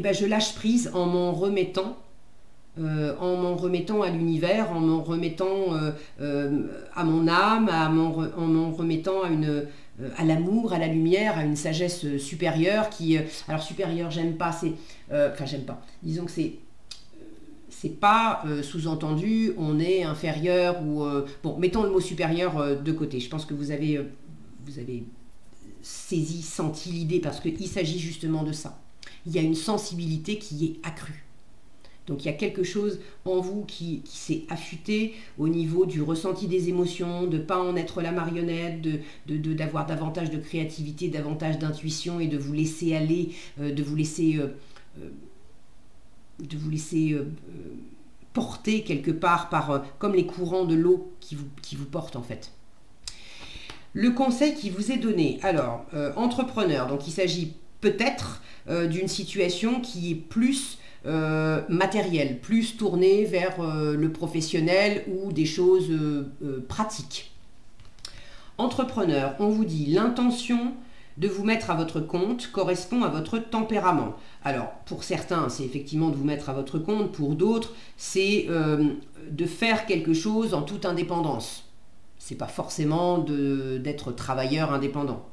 ben je lâche prise en m'en remettant à l'univers, en m'en remettant à mon âme, en m'en remettant à l'amour, à la lumière, à une sagesse supérieure qui... alors supérieure, j'aime pas, j'aime pas. Disons que c'est pas sous-entendu, on est inférieur ou... bon, mettons le mot supérieur de côté. Je pense que vous avez saisi, senti l'idée, parce qu'il s'agit justement de ça. Il y a une sensibilité qui est accrue. Donc il y a quelque chose en vous qui s'est affûté au niveau du ressenti des émotions, de ne pas en être la marionnette, d'avoir davantage de créativité, davantage d'intuition, et de vous laisser aller, de vous laisser porter quelque part comme les courants de l'eau qui vous portent en fait. Le conseil qui vous est donné, alors entrepreneur, donc il s'agit peut-être d'une situation qui est plus matérielle, plus tournée vers le professionnel ou des choses pratiques. Entrepreneur, on vous dit l'intention de vous mettre à votre compte correspond à votre tempérament. Alors, pour certains, c'est effectivement de vous mettre à votre compte. Pour d'autres, c'est de faire quelque chose en toute indépendance. C'est pas forcément d'être travailleur indépendant.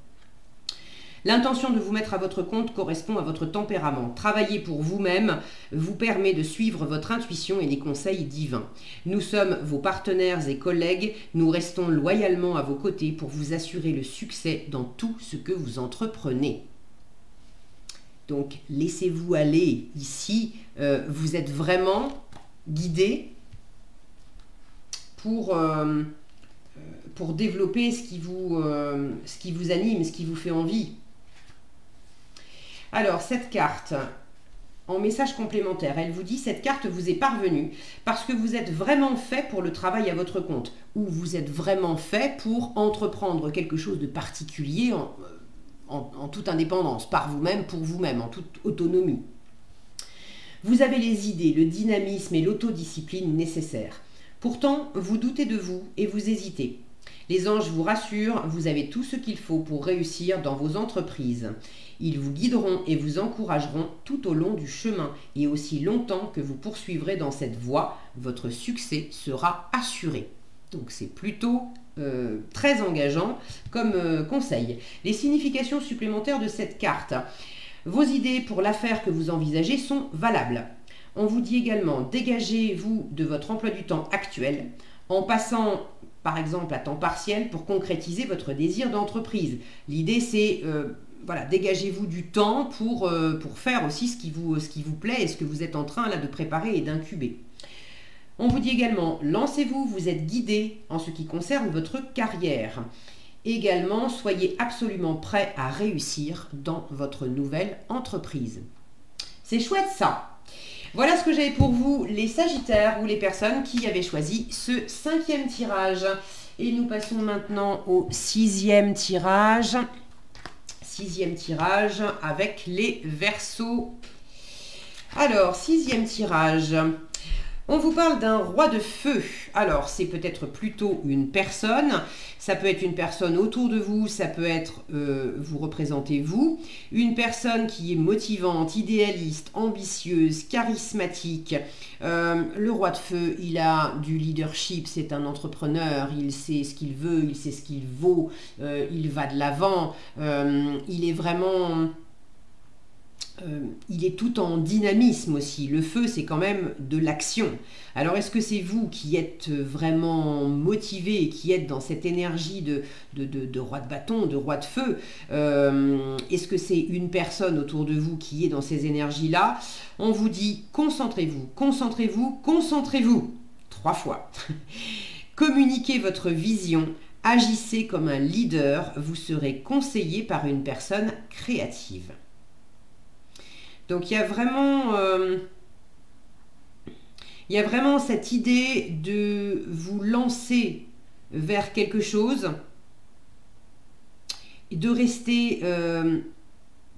L'intention de vous mettre à votre compte correspond à votre tempérament. Travailler pour vous-même vous permet de suivre votre intuition et les conseils divins. Nous sommes vos partenaires et collègues. Nous restons loyalement à vos côtés pour vous assurer le succès dans tout ce que vous entreprenez. Donc, laissez-vous aller ici. Vous êtes vraiment guidé pour développer ce qui vous anime, ce qui vous fait envie. Alors, cette carte, en message complémentaire, elle vous dit, cette carte vous est parvenue parce que vous êtes vraiment fait pour le travail à votre compte, ou vous êtes vraiment fait pour entreprendre quelque chose de particulier en toute indépendance, par vous-même, pour vous-même, en toute autonomie. Vous avez les idées, le dynamisme et l'autodiscipline nécessaires. Pourtant, vous doutez de vous et vous hésitez. Les anges vous rassurent, vous avez tout ce qu'il faut pour réussir dans vos entreprises. Ils vous guideront et vous encourageront tout au long du chemin et aussi longtemps que vous poursuivrez dans cette voie, votre succès sera assuré. Donc c'est plutôt très engageant comme conseil. Les significations supplémentaires de cette carte. Vos idées pour l'affaire que vous envisagez sont valables. On vous dit également, dégagez-vous de votre emploi du temps actuel en passant par exemple à temps partiel pour concrétiser votre désir d'entreprise. L'idée c'est, voilà, dégagez-vous du temps pour faire aussi ce qui vous plaît et ce que vous êtes en train là, de préparer et d'incuber. On vous dit également, lancez-vous, vous êtes guidé en ce qui concerne votre carrière. Également, soyez absolument prêt à réussir dans votre nouvelle entreprise. C'est chouette ça. Voilà ce que j'avais pour vous, les Sagittaires ou les personnes qui avaient choisi ce 5e tirage. Et nous passons maintenant au 6e tirage. 6e tirage avec les Verseaux. Alors, 6e tirage. On vous parle d'un roi de feu. Alors, c'est peut-être plutôt une personne. Ça peut être une personne autour de vous. Ça peut être, vous représentez vous. Une personne qui est motivante, idéaliste, ambitieuse, charismatique. Le roi de feu, il a du leadership. C'est un entrepreneur. Il sait ce qu'il veut. Il sait ce qu'il vaut. Il va de l'avant. Il est vraiment... il est tout en dynamisme aussi. Le feu, c'est quand même de l'action. Alors, est-ce que c'est vous qui êtes vraiment motivé, qui êtes dans cette énergie de roi de bâton, de roi de feu? Est-ce que c'est une personne autour de vous qui est dans ces énergies-là? On vous dit, concentrez-vous, concentrez-vous, concentrez-vous. 3 fois. Communiquez votre vision. Agissez comme un leader. Vous serez conseillé par une personne créative. Donc il y a vraiment cette idée de vous lancer vers quelque chose et de rester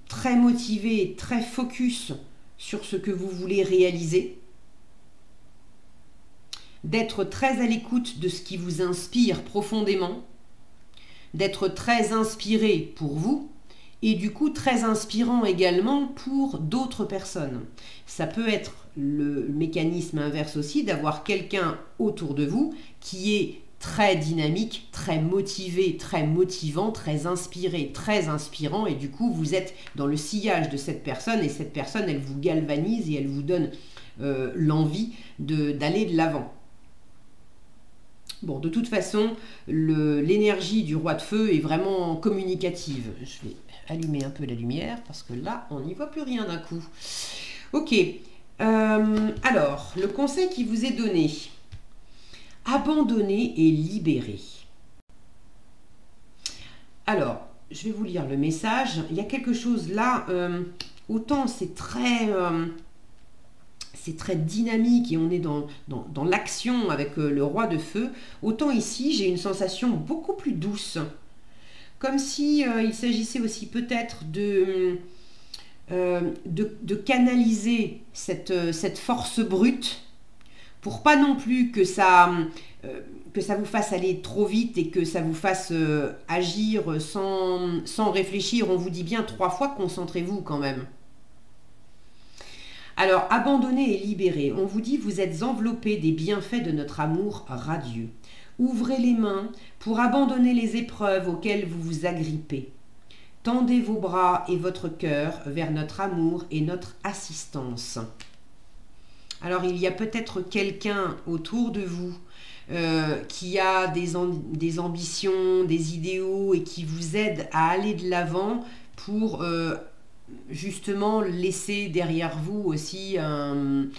très motivé, très focus sur ce que vous voulez réaliser, d'être très à l'écoute de ce qui vous inspire profondément, d'être très inspiré pour vous, et du coup très inspirant également pour d'autres personnes. Ça peut être le mécanisme inverse aussi, d'avoir quelqu'un autour de vous qui est très dynamique, très motivé, très motivant, très inspiré, très inspirant, et du coup vous êtes dans le sillage de cette personne, et cette personne elle vous galvanise et elle vous donne l'envie d'aller de l'avant. Bon, de toute façon, l'énergie du roi de feu est vraiment communicative. Je vais allumer un peu la lumière parce que là, on n'y voit plus rien d'un coup. Ok. Alors, le conseil qui vous est donné. Abandonner et libérer. Alors, je vais vous lire le message. Il y a quelque chose là, autant c'est très dynamique et on est dans l'action avec le roi de feu, autant ici j'ai une sensation beaucoup plus douce. Comme si il s'agissait aussi peut-être de canaliser cette force brute pour pas non plus que ça vous fasse aller trop vite et que ça vous fasse agir sans réfléchir. On vous dit bien 3 fois, concentrez-vous quand même. Alors, abandonner et libérer. On vous dit, vous êtes enveloppé des bienfaits de notre amour radieux. Ouvrez les mains pour abandonner les épreuves auxquelles vous vous agrippez. Tendez vos bras et votre cœur vers notre amour et notre assistance. Alors, il y a peut-être quelqu'un autour de vous qui a des ambitions, des idéaux et qui vous aide à aller de l'avant pour justement laisser derrière vous aussi un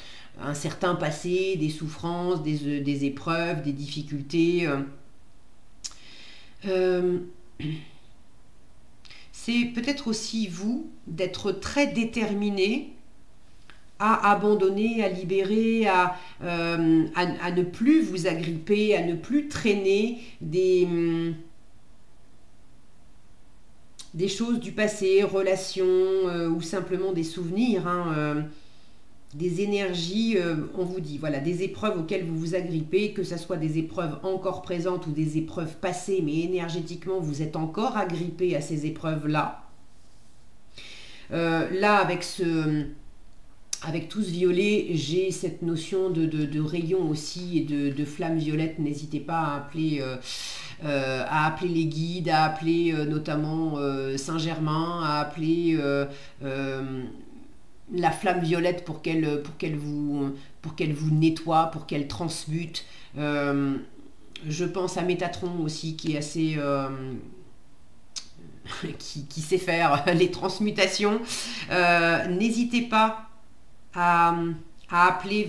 certain passé, des souffrances, des épreuves, des difficultés. C'est peut-être aussi vous d'être très déterminé à abandonner, à libérer, à ne plus vous agripper, à ne plus traîner des choses du passé, relations ou simplement des souvenirs, des énergies, on vous dit, voilà, des épreuves auxquelles vous vous agrippez, que ce soit des épreuves encore présentes ou des épreuves passées, mais énergétiquement, vous êtes encore agrippé à ces épreuves-là. Là, avec tout ce violet, j'ai cette notion de rayon aussi et de flamme violette. N'hésitez pas à appeler les guides, à appeler notamment Saint-Germain, à appeler la flamme violette pour qu'elle vous nettoie, pour qu'elle transmute. Je pense à Métatron aussi qui est assez... qui sait faire les transmutations. N'hésitez pas à appeler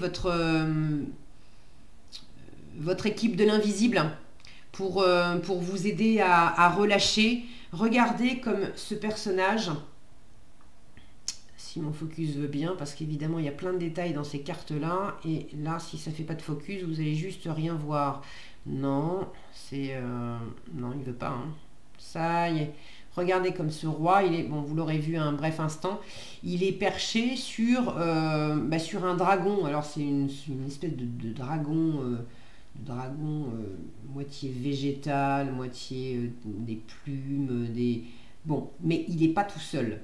votre équipe de l'invisible pour vous aider à relâcher. Regardez comme ce personnage, si mon focus veut bien, parce qu'évidemment il y a plein de détails dans ces cartes là, et là si ça fait pas de focus vous allez juste rien voir. Non, non, il veut pas, ça y est. Regardez comme ce roi, il est, bon, vous l'aurez vu à un bref instant, il est perché sur un dragon. Alors c'est une espèce de dragon, moitié végétal, moitié des plumes, bon, mais il n'est pas tout seul.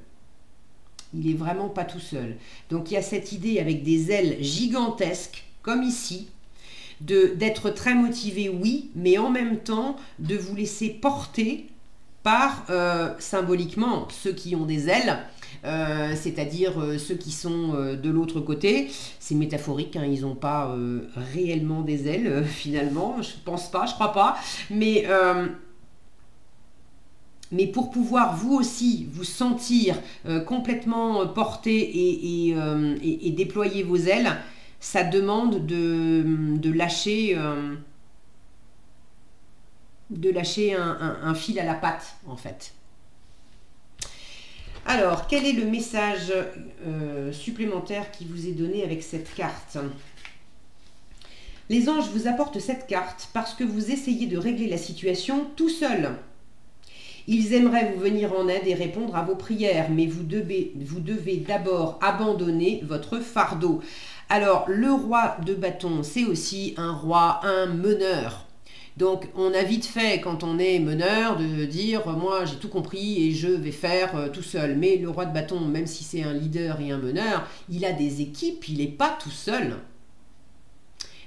Il est vraiment pas tout seul. Donc il y a cette idée avec des ailes gigantesques, comme ici, d'être très motivé, oui, mais en même temps de vous laisser porter par symboliquement ceux qui ont des ailes, c'est-à-dire ceux qui sont de l'autre côté. C'est métaphorique, ils n'ont pas réellement des ailes finalement, je pense pas, je crois pas, mais pour pouvoir vous aussi vous sentir complètement porté et déployer vos ailes, ça demande de lâcher... un fil à la patte, en fait. Alors, quel est le message supplémentaire qui vous est donné avec cette carte? Les anges vous apportent cette carte parce que vous essayez de régler la situation tout seul. Ils aimeraient vous venir en aide et répondre à vos prières, mais vous devez d'abord abandonner votre fardeau. Alors, le roi de bâton, c'est aussi un roi, un meneur. Donc, on a vite fait, quand on est meneur, de dire « moi, j'ai tout compris et je vais faire tout seul ». Mais le roi de bâton, même si c'est un leader et un meneur, il a des équipes, il n'est pas tout seul.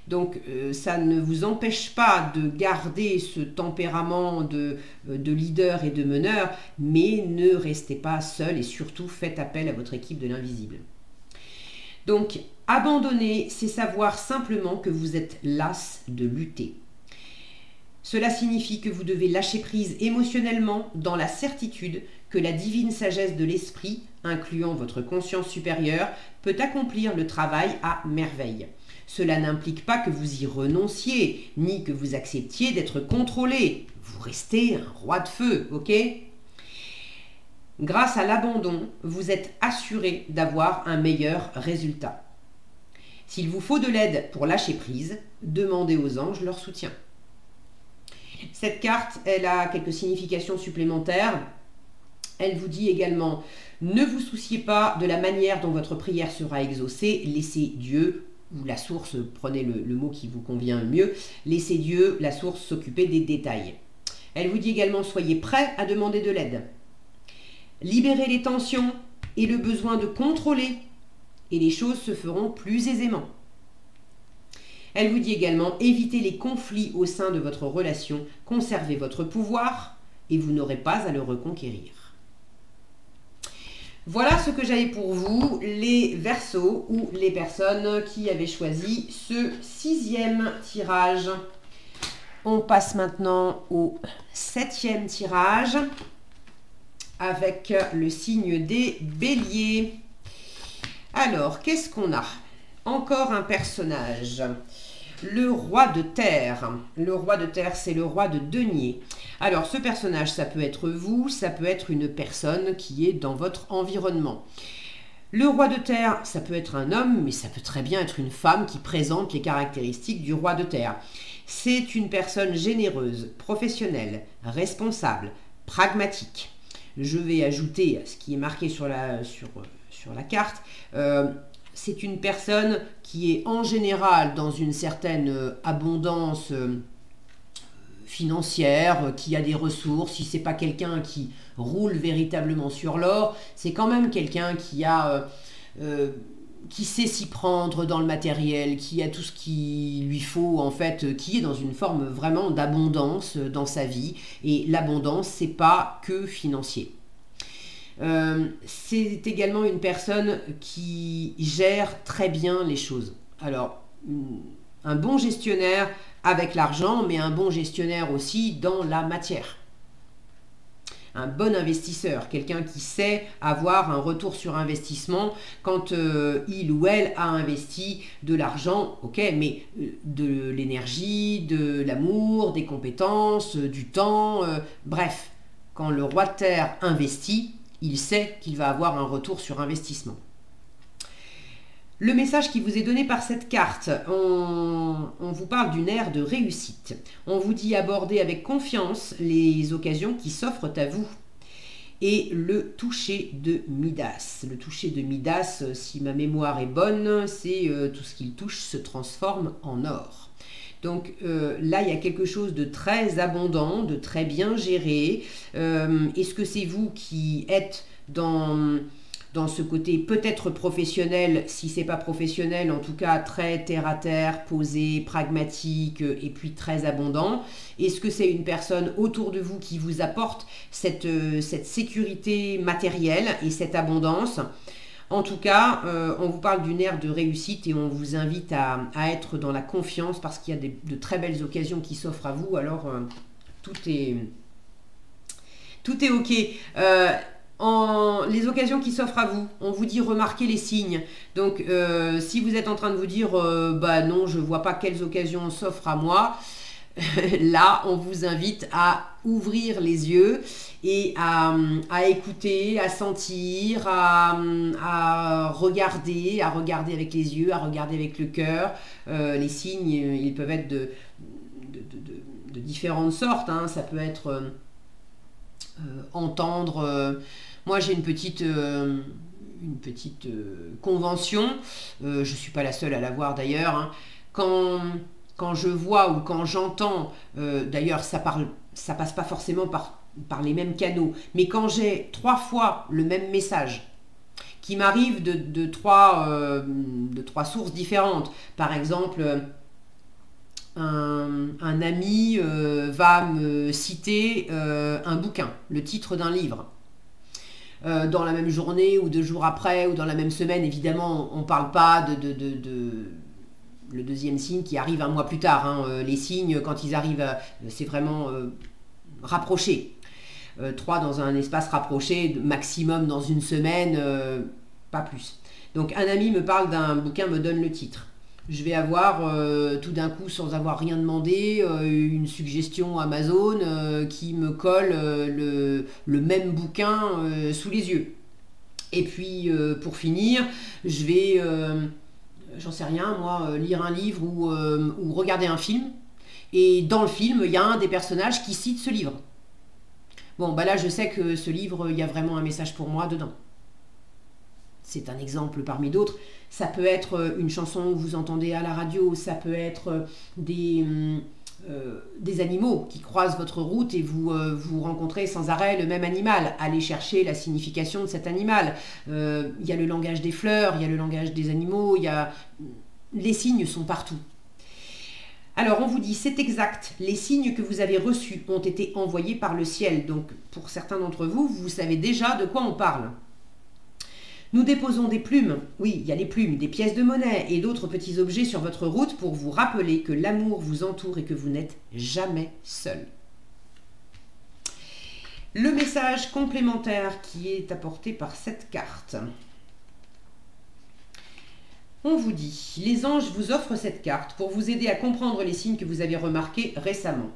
Donc, ça ne vous empêche pas de garder ce tempérament de leader et de meneur, mais ne restez pas seul et surtout faites appel à votre équipe de l'invisible. Donc, abandonner, c'est savoir simplement que vous êtes las de lutter. Cela signifie que vous devez lâcher prise émotionnellement dans la certitude que la divine sagesse de l'esprit, incluant votre conscience supérieure, peut accomplir le travail à merveille. Cela n'implique pas que vous y renonciez, ni que vous acceptiez d'être contrôlé. Vous restez un roi de feu, ok? Grâce à l'abandon, vous êtes assuré d'avoir un meilleur résultat. S'il vous faut de l'aide pour lâcher prise, demandez aux anges leur soutien. Cette carte, elle a quelques significations supplémentaires. Elle vous dit également, ne vous souciez pas de la manière dont votre prière sera exaucée, laissez Dieu, ou la source, prenez le mot qui vous convient le mieux, laissez Dieu, la source, s'occuper des détails. Elle vous dit également, soyez prêts à demander de l'aide. Libérez les tensions et le besoin de contrôler, et les choses se feront plus aisément. Elle vous dit également, évitez les conflits au sein de votre relation, conservez votre pouvoir, et vous n'aurez pas à le reconquérir. Voilà ce que j'avais pour vous, les Verseaux ou les personnes qui avaient choisi ce 6e tirage. On passe maintenant au 7e tirage avec le signe des Béliers. Alors, qu'est-ce qu'on a? Encore un personnage. Le roi de terre. Le roi de terre, c'est le roi de denier. Alors, ce personnage, ça peut être vous, ça peut être une personne qui est dans votre environnement. Le roi de terre, ça peut être un homme, mais ça peut très bien être une femme qui présente les caractéristiques du roi de terre. C'est une personne généreuse, professionnelle, responsable, pragmatique. Je vais ajouter ce qui est marqué sur la carte. C'est une personne qui est en général dans une certaine abondance financière, qui a des ressources. Si ce n'est pas quelqu'un qui roule véritablement sur l'or, c'est quand même quelqu'un qui sait s'y prendre dans le matériel, qui a tout ce qu'il lui faut, en fait, qui est dans une forme vraiment d'abondance dans sa vie. Et l'abondance, c'est pas que financier. C'est également une personne qui gère très bien les choses. Alors, un bon gestionnaire avec l'argent, mais un bon gestionnaire aussi dans la matière. Un bon investisseur, quelqu'un qui sait avoir un retour sur investissement quand il ou elle a investi de l'argent, ok, mais de l'énergie, de l'amour, des compétences, du temps, bref. Quand le roi de terre investit, il sait qu'il va avoir un retour sur investissement. Le message qui vous est donné par cette carte, on vous parle d'une ère de réussite. On vous dit aborder avec confiance les occasions qui s'offrent à vous. Et le toucher de Midas. Le toucher de Midas, si ma mémoire est bonne, c'est tout ce qu'il touche se transforme en or. Donc là, il y a quelque chose de très abondant, de très bien géré. Est-ce que c'est vous qui êtes dans ce côté peut-être professionnel, si c'est pas professionnel, en tout cas très terre-à-terre, posé, pragmatique et puis très abondant? Est-ce que c'est une personne autour de vous qui vous apporte cette sécurité matérielle et cette abondance? En tout cas, on vous parle d'une ère de réussite et on vous invite à être dans la confiance parce qu'il y a de très belles occasions qui s'offrent à vous. Alors, tout est OK. Les occasions qui s'offrent à vous, on vous dit remarquez les signes. Donc, si vous êtes en train de vous dire bah non, je ne vois pas quelles occasions s'offrent à moi, là, on vous invite à ouvrir les yeux et à écouter, à sentir, à regarder avec les yeux, à regarder avec le cœur. Les signes, ils peuvent être de différentes sortes, hein. Ça peut être entendre... moi, j'ai une petite convention, je ne suis pas la seule à l'avoir d'ailleurs, hein. Quand je vois ou quand j'entends, d'ailleurs ça passe pas forcément par les mêmes canaux, mais quand j'ai 3 fois le même message, qui m'arrive de trois sources différentes, par exemple, un ami va me citer un bouquin, le titre d'un livre, dans la même journée ou 2 jours après ou dans la même semaine, évidemment on ne parle pas le deuxième signe qui arrive 1 mois plus tard, hein. Les signes, quand ils arrivent, c'est vraiment rapproché. 3 dans un espace rapproché, maximum dans 1 semaine, pas plus. Donc un ami me parle d'un bouquin, me donne le titre. Je vais avoir tout d'un coup, sans avoir rien demandé, une suggestion Amazon qui me colle le même bouquin sous les yeux. Et puis pour finir, je vais... j'en sais rien, moi, lire un livre ou regarder un film. Et dans le film, il y a un des personnages qui cite ce livre. Bon, bah là, je sais que ce livre, il y a vraiment un message pour moi dedans. C'est un exemple parmi d'autres. Ça peut être une chanson que vous entendez à la radio, ça peut être des animaux qui croisent votre route et vous rencontrez sans arrêt le même animal. Allez chercher la signification de cet animal. Il y a le langage des fleurs, il y a le langage des animaux, les signes sont partout. Alors on vous dit, c'est exact, les signes que vous avez reçus ont été envoyés par le ciel. Donc pour certains d'entre vous, vous savez déjà de quoi on parle. Nous déposons des plumes, oui, il y a les plumes, des pièces de monnaie et d'autres petits objets sur votre route pour vous rappeler que l'amour vous entoure et que vous n'êtes jamais seul. Le message complémentaire qui est apporté par cette carte. On vous dit, les anges vous offrent cette carte pour vous aider à comprendre les signes que vous avez remarqués récemment.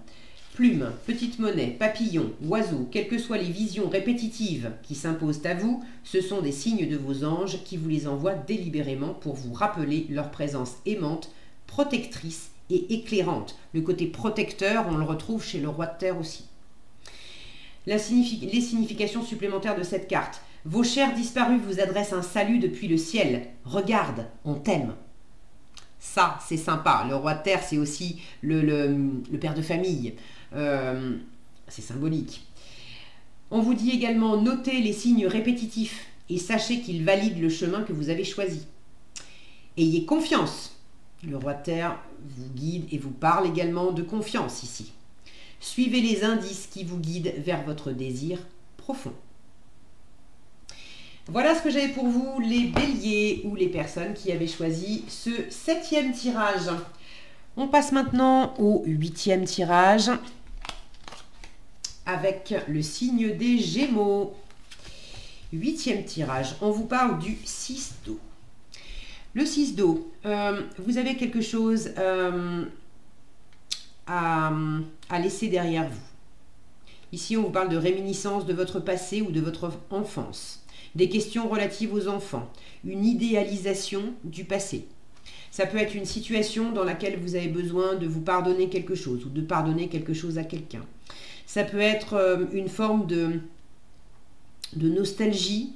Plumes, petite monnaie, papillons, oiseaux, quelles que soient les visions répétitives qui s'imposent à vous, ce sont des signes de vos anges qui vous les envoient délibérément pour vous rappeler leur présence aimante, protectrice et éclairante. Le côté protecteur, on le retrouve chez le roi de terre aussi. Les significations supplémentaires de cette carte. Vos chers disparus vous adressent un salut depuis le ciel. Regarde, on t'aime. Ça, c'est sympa. Le roi de terre, c'est aussi le père de famille. C'est symbolique. On vous dit également, notez les signes répétitifs et sachez qu'ils valident le chemin que vous avez choisi. Ayez confiance. Le roi de terre vous guide et vous parle également de confiance ici. Suivez les indices qui vous guident vers votre désir profond. Voilà ce que j'avais pour vous, les béliers ou les personnes qui avaient choisi ce 7e tirage. On passe maintenant au 8e tirage avec le signe des Gémeaux. 8e tirage, on vous parle du 6 d'eau. Le 6 d'eau, vous avez quelque chose à laisser derrière vous. Ici, on vous parle de réminiscence de votre passé ou de votre enfance. Des questions relatives aux enfants, une idéalisation du passé. Ça peut être une situation dans laquelle vous avez besoin de vous pardonner quelque chose ou de pardonner quelque chose à quelqu'un. Ça peut être une forme de nostalgie,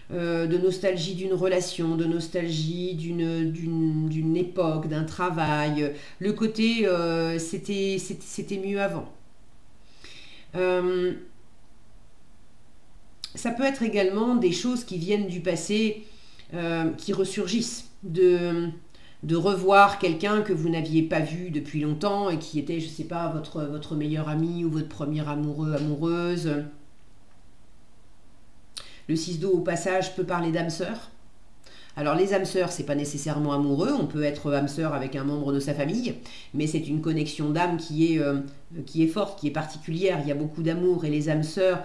d'une relation, de nostalgie d'une époque, d'un travail. Le côté c'était mieux avant. Ça peut être également des choses qui viennent du passé, qui ressurgissent, de revoir quelqu'un que vous n'aviez pas vu depuis longtemps et qui était, je ne sais pas, votre meilleur ami ou votre premier amoureux, amoureuse. Le 6 d'eau, au passage, peut parler d'âme sœur. Alors les âmes sœurs, c'est pas nécessairement amoureux, on peut être âme sœur avec un membre de sa famille, mais c'est une connexion d'âme qui est forte, qui est particulière. Il y a beaucoup d'amour et les âmes sœurs,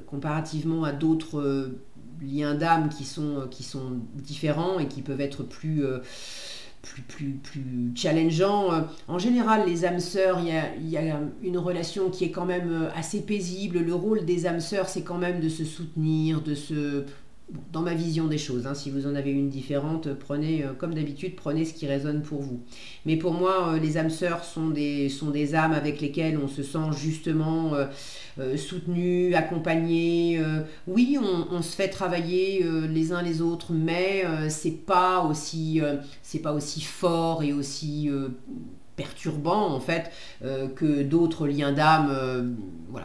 comparativement à d'autres liens d'âme qui sont différents et qui peuvent être plus challengeants. En général, les âmes sœurs, il y a une relation qui est quand même assez paisible. Le rôle des âmes sœurs, c'est quand même de se soutenir, dans ma vision des choses, si vous en avez une différente, prenez, comme d'habitude, prenez ce qui résonne pour vous. Mais pour moi, les âmes sœurs sont des âmes avec lesquelles on se sent justement soutenu, accompagné. Oui, on se fait travailler les uns les autres, mais c'est pas aussi fort et aussi perturbant en fait que d'autres liens d'âme,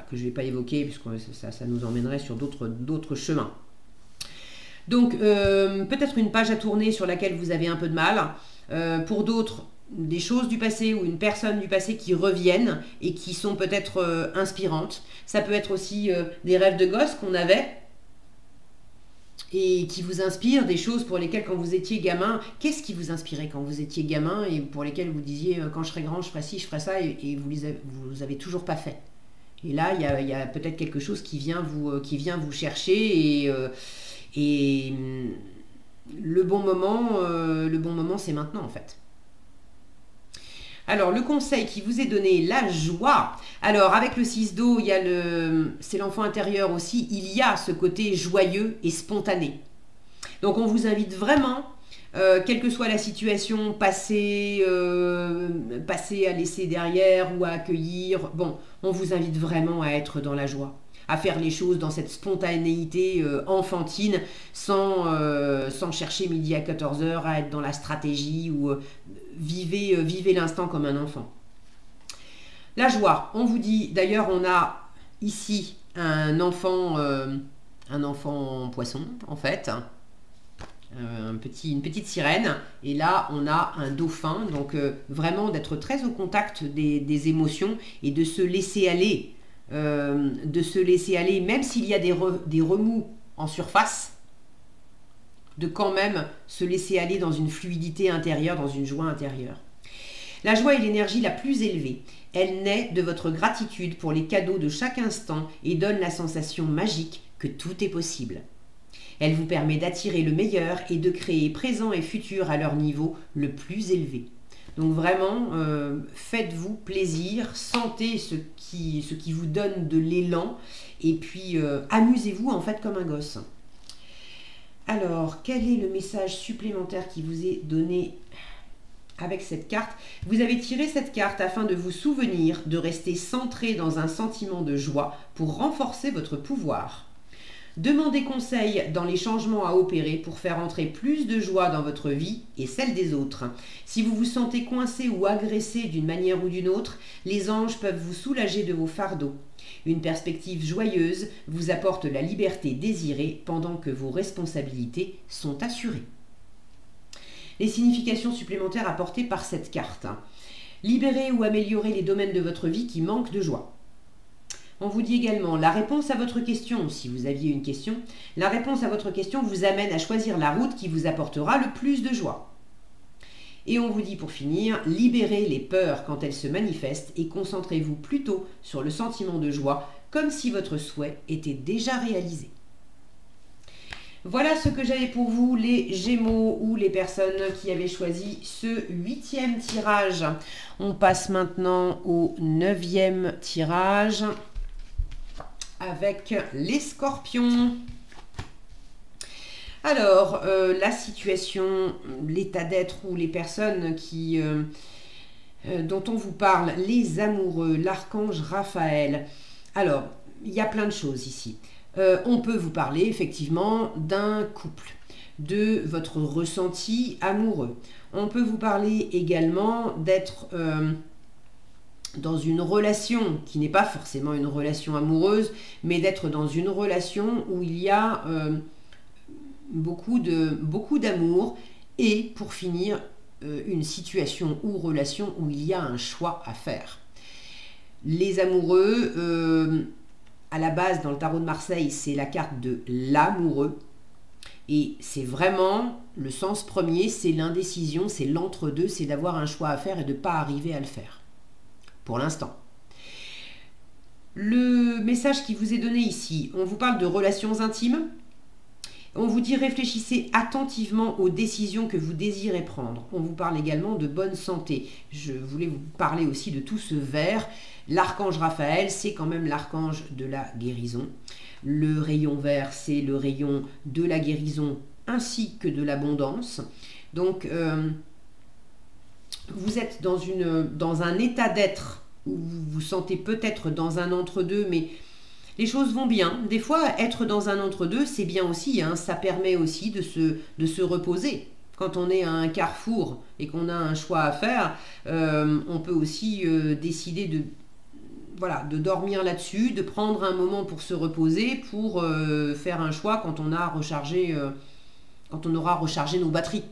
que je ne vais pas évoquer puisque ça nous emmènerait sur d'autres chemins. Donc, peut-être une page à tourner sur laquelle vous avez un peu de mal. Pour d'autres, des choses du passé ou une personne du passé qui reviennent et qui sont peut-être inspirantes. Ça peut être aussi des rêves de gosse qu'on avait et qui vous inspirent, des choses pour lesquelles quand vous étiez gamin, qu'est-ce qui vous inspirait quand vous étiez gamin et pour lesquelles vous disiez quand je serai grand, je ferai ci, je ferai ça et vous avez toujours pas fait. Et là, il y a peut-être quelque chose qui vient vous chercher et le bon moment, c'est maintenant en fait. Alors, le conseil qui vous est donné, la joie. Alors, avec le 6 d'eau, c'est l'enfant intérieur aussi. Il y a ce côté joyeux et spontané. Donc, on vous invite vraiment Quelle que soit la situation, passer à laisser derrière ou à accueillir. Bon, on vous invite vraiment à être dans la joie, à faire les choses dans cette spontanéité enfantine, sans chercher midi à 14 heures à être dans la stratégie ou vivez l'instant comme un enfant. La joie, on vous dit, d'ailleurs on a ici un enfant poisson en fait, une petite sirène, et là on a un dauphin, donc vraiment d'être très au contact des émotions et de se laisser aller, même s'il y a des remous en surface, de quand même se laisser aller dans une fluidité intérieure, dans une joie intérieure. La joie est l'énergie la plus élevée. Elle naît de votre gratitude pour les cadeaux de chaque instant et donne la sensation magique que tout est possible. Elle vous permet d'attirer le meilleur et de créer présent et futur à leur niveau le plus élevé. Donc vraiment, faites-vous plaisir, sentez ce qui vous donne de l'élan et puis amusez-vous en fait comme un gosse. Alors, quel est le message supplémentaire qui vous est donné avec cette carte? Vous avez tiré cette carte afin de vous souvenir de rester centré dans un sentiment de joie pour renforcer votre pouvoir. Demandez conseil dans les changements à opérer pour faire entrer plus de joie dans votre vie et celle des autres. Si vous vous sentez coincé ou agressé d'une manière ou d'une autre, les anges peuvent vous soulager de vos fardeaux. Une perspective joyeuse vous apporte la liberté désirée pendant que vos responsabilités sont assurées. Les significations supplémentaires apportées par cette carte. Libérer ou améliorer les domaines de votre vie qui manquent de joie. On vous dit également la réponse à votre question, si vous aviez une question, la réponse à votre question vous amène à choisir la route qui vous apportera le plus de joie. Et on vous dit pour finir, libérez les peurs quand elles se manifestent et concentrez-vous plutôt sur le sentiment de joie, comme si votre souhait était déjà réalisé. Voilà ce que j'avais pour vous, les Gémeaux ou les personnes qui avaient choisi ce 8e tirage. On passe maintenant au 9e tirage avec les Scorpions. Alors, la situation, l'état d'être ou les personnes dont on vous parle, les amoureux, l'archange Raphaël. Alors, il y a plein de choses ici. On peut vous parler effectivement d'un couple, de votre ressenti amoureux. On peut vous parler également d'être dans une relation qui n'est pas forcément une relation amoureuse, mais d'être dans une relation où il y a beaucoup d'amour et pour finir une situation ou relation où il y a un choix à faire. Les amoureux, à la base dans le tarot de Marseille, c'est la carte de l'amoureux et c'est vraiment le sens premier, c'est l'indécision, c'est l'entre-deux, c'est d'avoir un choix à faire et de ne pas arriver à le faire pour l'instant. Le message qui vous est donné ici, on vous parle de relations intimes. On vous dit réfléchissez attentivement aux décisions que vous désirez prendre. On vous parle également de bonne santé. Je voulais vous parler aussi de tout ce vert. L'archange Raphaël, c'est quand même l'archange de la guérison. Le rayon vert, c'est le rayon de la guérison ainsi que de l'abondance. Donc, vous êtes dans un état d'être où vous vous sentez peut-être dans un entre-deux, mais les choses vont bien. Des fois, être dans un entre-deux, c'est bien aussi. Hein, ça permet aussi de se reposer. Quand on est à un carrefour et qu'on a un choix à faire, on peut aussi décider de dormir là-dessus, de prendre un moment pour se reposer, pour faire un choix quand on aura rechargé nos batteries.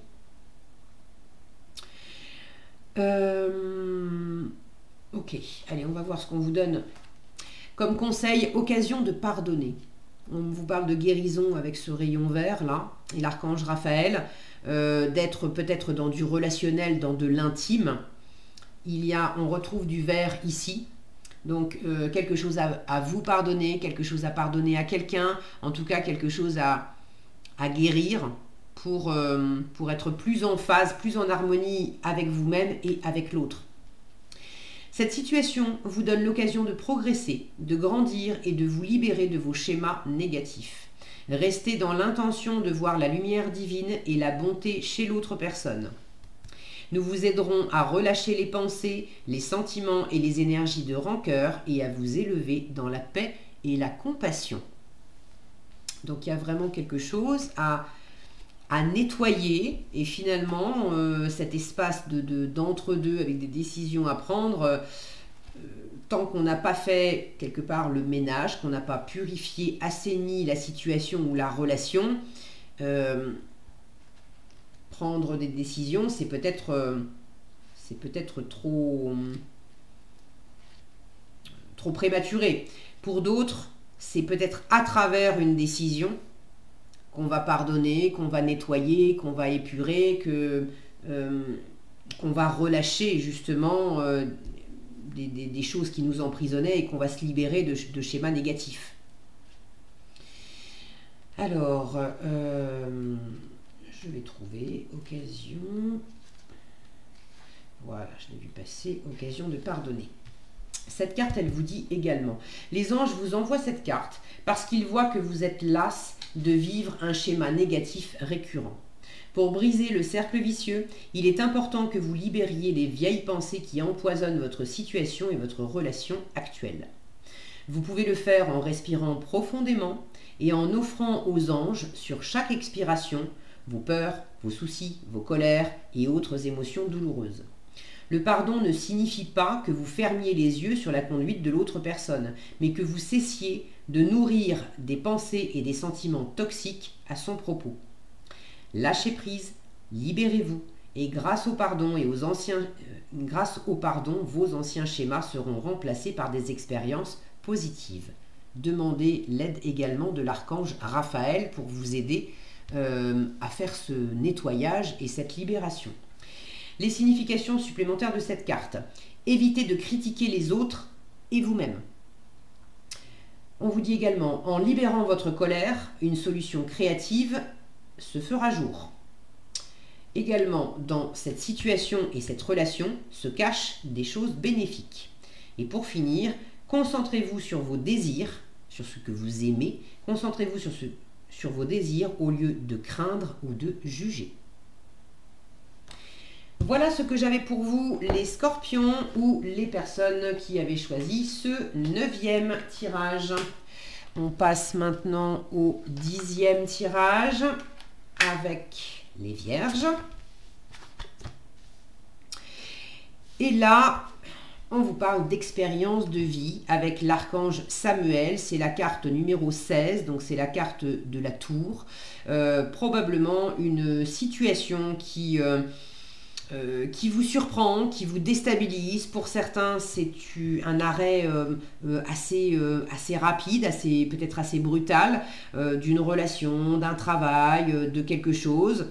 Ok, allez, on va voir ce qu'on vous donne. Comme conseil, occasion de pardonner. On vous parle de guérison avec ce rayon vert là, et l'archange Raphaël, d'être peut-être dans du relationnel, dans de l'intime. On retrouve du vert ici, donc quelque chose à vous pardonner, quelque chose à pardonner à quelqu'un, en tout cas quelque chose à guérir pour être plus en phase, plus en harmonie avec vous-même et avec l'autre. Cette situation vous donne l'occasion de progresser, de grandir et de vous libérer de vos schémas négatifs. Restez dans l'intention de voir la lumière divine et la bonté chez l'autre personne. Nous vous aiderons à relâcher les pensées, les sentiments et les énergies de rancœur et à vous élever dans la paix et la compassion. Donc il y a vraiment quelque chose à nettoyer et finalement cet espace d'entre-deux avec des décisions à prendre, tant qu'on n'a pas fait quelque part le ménage, qu'on n'a pas purifié, assaini la situation ou la relation, prendre des décisions, c'est peut-être trop prématuré. Pour d'autres, c'est peut-être à travers une décision qu'on va pardonner, qu'on va nettoyer, qu'on va épurer, qu'on va relâcher justement des choses qui nous emprisonnaient et qu'on va se libérer de schémas négatifs. Alors, je vais trouver occasion. Voilà, je l'ai vu passer, occasion de pardonner. Cette carte, elle vous dit également, les anges vous envoient cette carte parce qu'ils voient que vous êtes las de vivre un schéma négatif récurrent. Pour briser le cercle vicieux, il est important que vous libériez les vieilles pensées qui empoisonnent votre situation et votre relation actuelle. Vous pouvez le faire en respirant profondément et en offrant aux anges, sur chaque expiration, vos peurs, vos soucis, vos colères et autres émotions douloureuses. Le pardon ne signifie pas que vous fermiez les yeux sur la conduite de l'autre personne, mais que vous cessiez de nourrir des pensées et des sentiments toxiques à son propos. Lâchez prise, libérez-vous, et grâce au pardon vos anciens schémas seront remplacés par des expériences positives. Demandez l'aide également de l'archange Raphaël pour vous aider à faire ce nettoyage et cette libération. Les significations supplémentaires de cette carte. Évitez de critiquer les autres et vous-même. On vous dit également, en libérant votre colère, une solution créative se fera jour. Également, dans cette situation et cette relation se cachent des choses bénéfiques. Et pour finir, concentrez-vous sur vos désirs, sur ce que vous aimez, concentrez-vous sur vos désirs au lieu de craindre ou de juger. Voilà ce que j'avais pour vous, les scorpions ou les personnes qui avaient choisi ce 9e tirage. On passe maintenant au 10e tirage avec les vierges. Et là, on vous parle d'expérience de vie avec l'archange Samuel. C'est la carte numéro 16, donc c'est la carte de la tour. Probablement une situation qui vous surprend, qui vous déstabilise. Pour certains, c'est un arrêt assez rapide, peut-être assez brutal, d'une relation, d'un travail, de quelque chose.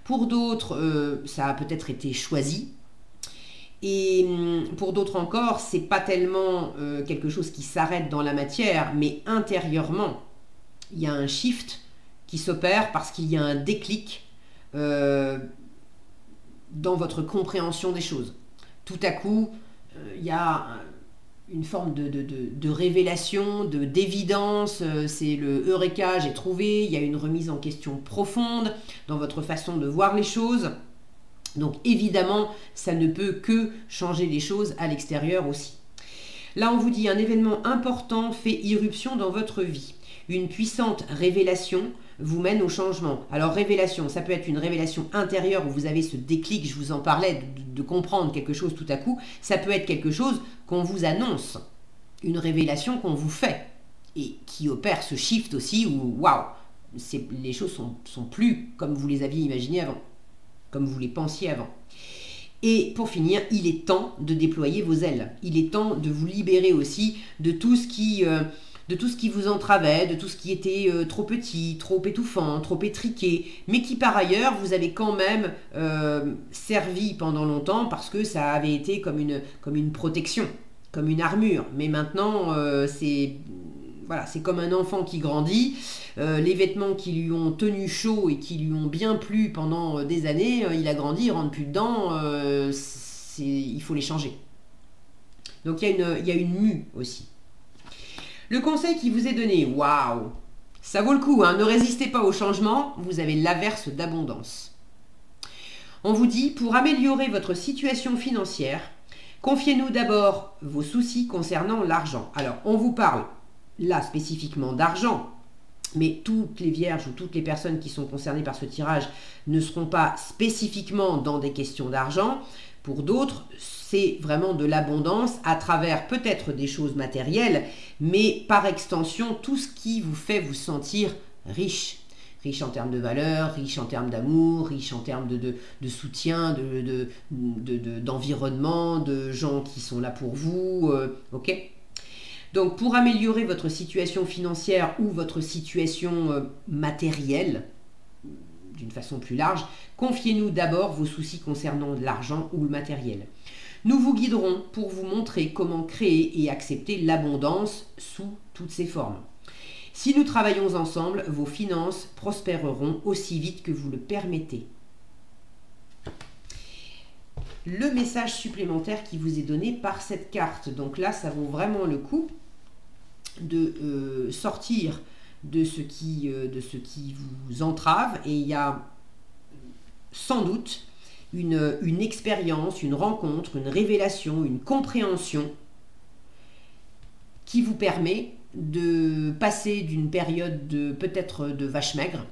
Pour d'autres, ça a peut-être été choisi. Et pour d'autres encore, c'est pas tellement quelque chose qui s'arrête dans la matière, mais intérieurement, il y a un shift qui s'opère parce qu'il y a un déclic dans votre compréhension des choses. Tout à coup, il y a une forme de révélation, d'évidence, c'est le Eureka, j'ai trouvé, il y a une remise en question profonde dans votre façon de voir les choses. Donc évidemment, ça ne peut que changer les choses à l'extérieur aussi. Là, on vous dit un événement important fait irruption dans votre vie. Une puissante révélation vous mène au changement. Alors révélation, ça peut être une révélation intérieure où vous avez ce déclic, je vous en parlais, de comprendre quelque chose tout à coup. Ça peut être quelque chose qu'on vous annonce, une révélation qu'on vous fait et qui opère ce shift aussi où waouh, les choses sont plus comme vous les aviez imaginées avant, comme vous les pensiez avant. Et pour finir, il est temps de déployer vos ailes. Il est temps de vous libérer aussi de tout ce qui vous entravait, de tout ce qui était trop petit, trop étouffant, trop étriqué, mais qui par ailleurs vous avez quand même servi pendant longtemps parce que ça avait été comme une protection, comme une armure. Mais maintenant, c'est comme un enfant qui grandit. Les vêtements qui lui ont tenu chaud et qui lui ont bien plu pendant des années, il a grandi, il ne rentre plus dedans, il faut les changer. Donc il y a une mue aussi. Le conseil qui vous est donné, waouh, Ça vaut le coup, hein. Ne résistez pas au changement, vous avez l'averse d'abondance. On vous dit, pour améliorer votre situation financière, confiez-nous d'abord vos soucis concernant l'argent. Alors, on vous parle là spécifiquement d'argent, mais toutes les vierges ou toutes les personnes qui sont concernées par ce tirage ne seront pas spécifiquement dans des questions d'argent. Pour d'autres, c'est vraiment de l'abondance à travers peut-être des choses matérielles, mais par extension, tout ce qui vous fait vous sentir riche. Riche en termes de valeur, riche en termes d'amour, riche en termes de soutien, d'environnement, de gens qui sont là pour vous. Ok ? Donc, pour améliorer votre situation financière ou votre situation matérielle, d'une façon plus large, confiez-nous d'abord vos soucis concernant l'argent ou le matériel. Nous vous guiderons pour vous montrer comment créer et accepter l'abondance sous toutes ses formes. Si nous travaillons ensemble, vos finances prospéreront aussi vite que vous le permettez. Le message supplémentaire qui vous est donné par cette carte. Donc là, ça vaut vraiment le coup de sortir de ce qui vous entrave. Et il y a sans doute une expérience, une rencontre, une révélation, une compréhension qui vous permet de passer d'une période peut-être de vache maigre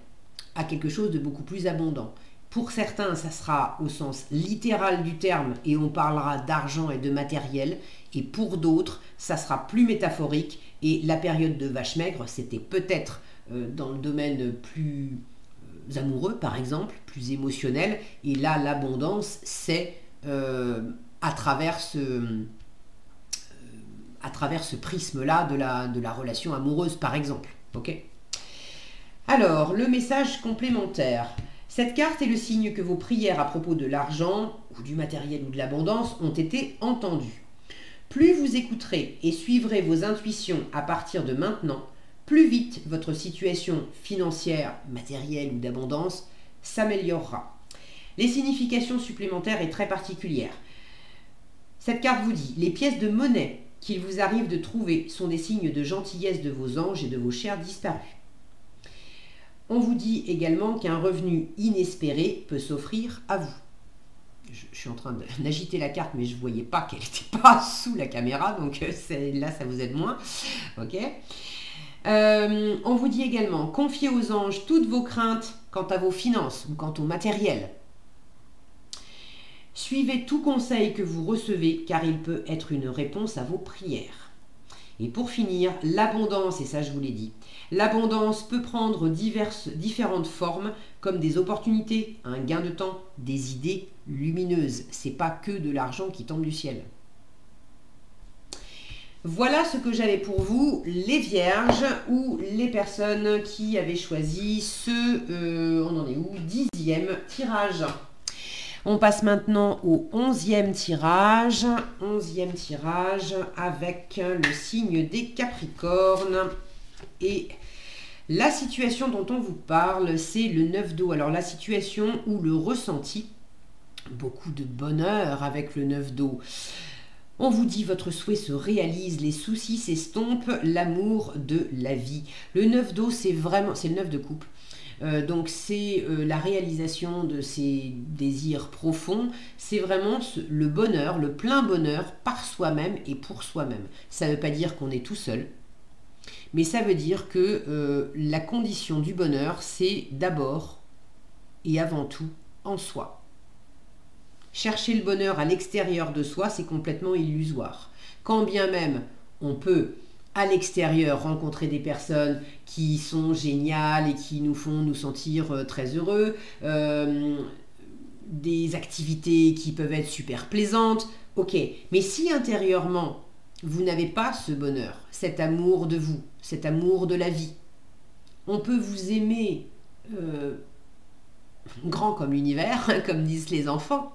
à quelque chose de beaucoup plus abondant. Pour certains, ça sera au sens littéral du terme et on parlera d'argent et de matériel. Et pour d'autres, ça sera plus métaphorique. Et la période de vache maigre, c'était peut-être dans le domaine plus amoureux, par exemple, plus émotionnel. Et là, l'abondance, c'est à travers ce prisme-là de la relation amoureuse, par exemple. Ok ? Alors, le message complémentaire. Cette carte est le signe que vos prières à propos de l'argent, ou du matériel ou de l'abondance ont été entendues. Plus vous écouterez et suivrez vos intuitions à partir de maintenant, plus vite votre situation financière, matérielle ou d'abondance s'améliorera. Les significations supplémentaires est très particulière. Cette carte vous dit, les pièces de monnaie qu'il vous arrive de trouver sont des signes de gentillesse de vos anges et de vos chers disparus. On vous dit également qu'un revenu inespéré peut s'offrir à vous. Je suis en train d'agiter la carte, mais je ne voyais pas qu'elle n'était pas sous la caméra, donc là, ça vous aide moins. Ok. On vous dit également, confiez aux anges toutes vos craintes quant à vos finances ou quant au matériel. Suivez tout conseil que vous recevez, car il peut être une réponse à vos prières. Et pour finir, l'abondance, et ça je vous l'ai dit, l'abondance peut prendre différentes formes, comme des opportunités, un gain de temps, des idées lumineuses. C'est pas que de l'argent qui tombe du ciel. Voilà ce que j'avais pour vous, les vierges ou les personnes qui avaient choisi on en est où, 10e tirage. On passe maintenant au 11e tirage. 11e tirage avec le signe des Capricornes. Et la situation dont on vous parle, c'est le 9 d'eau. Alors la situation ou le ressenti, beaucoup de bonheur avec le 9 d'eau. On vous dit votre souhait se réalise, les soucis s'estompent, l'amour de la vie. Le 9 d'eau, c'est le 9 de coupe. Donc c'est la réalisation de ces désirs profonds, c'est vraiment le bonheur, le plein bonheur par soi-même et pour soi-même. Ça ne veut pas dire qu'on est tout seul, mais ça veut dire que la condition du bonheur, c'est d'abord et avant tout en soi. Chercher le bonheur à l'extérieur de soi, c'est complètement illusoire. Quand bien même on peut à l'extérieur rencontrer des personnes qui sont géniales et qui nous font nous sentir très heureux, des activités qui peuvent être super plaisantes, ok. Mais si intérieurement, vous n'avez pas ce bonheur, cet amour de vous, cet amour de la vie, on peut vous aimer grand comme l'univers, comme disent les enfants,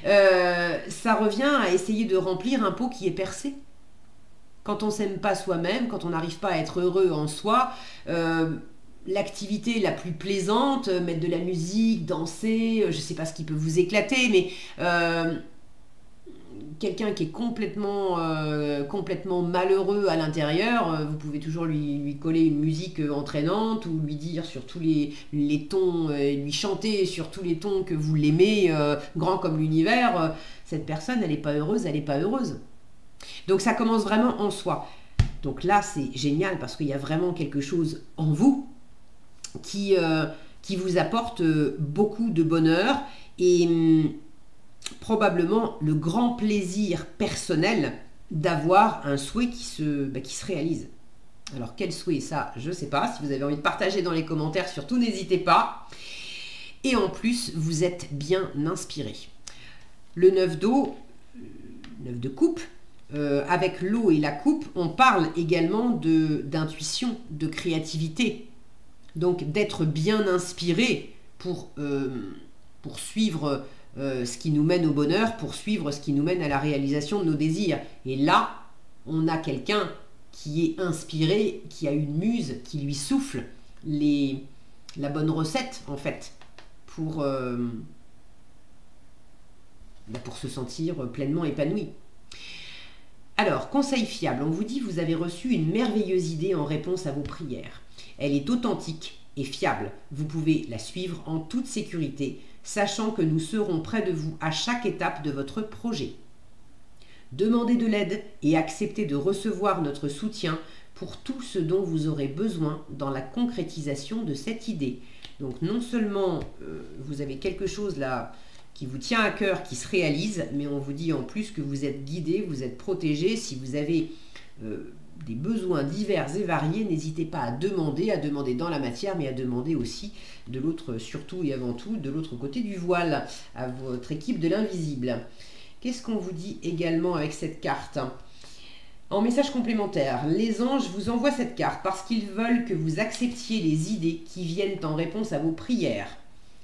ça revient à essayer de remplir un pot qui est percé. Quand on ne s'aime pas soi-même, quand on n'arrive pas à être heureux en soi, l'activité la plus plaisante, mettre de la musique, danser, je ne sais pas ce qui peut vous éclater, mais quelqu'un qui est complètement malheureux à l'intérieur, vous pouvez toujours lui coller une musique entraînante ou lui dire sur tous les tons, lui chanter sur tous les tons que vous l'aimez, grand comme l'univers. Cette personne, elle n'est pas heureuse, elle n'est pas heureuse. Donc ça commence vraiment en soi. Donc là, c'est génial parce qu'il y a vraiment quelque chose en vous qui vous apporte beaucoup de bonheur et probablement le grand plaisir personnel d'avoir un souhait qui se réalise. Alors quel souhait, ça je ne sais pas. Si vous avez envie de partager dans les commentaires, surtout n'hésitez pas. Et en plus, vous êtes bien inspiré. Le 9 d'eau, 9 de coupe, avec l'eau et la coupe, on parle également d'intuition, de créativité. Donc d'être bien inspiré pour suivre ce qui nous mène au bonheur, pour suivre ce qui nous mène à la réalisation de nos désirs. Et là, on a quelqu'un qui est inspiré, qui a une muse, qui lui souffle la bonne recette, en fait, pour se sentir pleinement épanoui. Alors, conseil fiable, on vous dit vous avez reçu une merveilleuse idée en réponse à vos prières. Elle est authentique et fiable. Vous pouvez la suivre en toute sécurité, sachant que nous serons près de vous à chaque étape de votre projet. Demandez de l'aide et acceptez de recevoir notre soutien pour tout ce dont vous aurez besoin dans la concrétisation de cette idée. Donc non seulement vous avez quelque chose là qui vous tient à cœur, qui se réalise, mais on vous dit en plus que vous êtes guidé, vous êtes protégé. Si vous avez des besoins divers et variés, n'hésitez pas à demander dans la matière, mais à demander aussi de l'autre, surtout et avant tout, de l'autre côté du voile, à votre équipe de l'invisible. Qu'est-ce qu'on vous dit également avec cette carte ? En message complémentaire, les anges vous envoient cette carte parce qu'ils veulent que vous acceptiez les idées qui viennent en réponse à vos prières.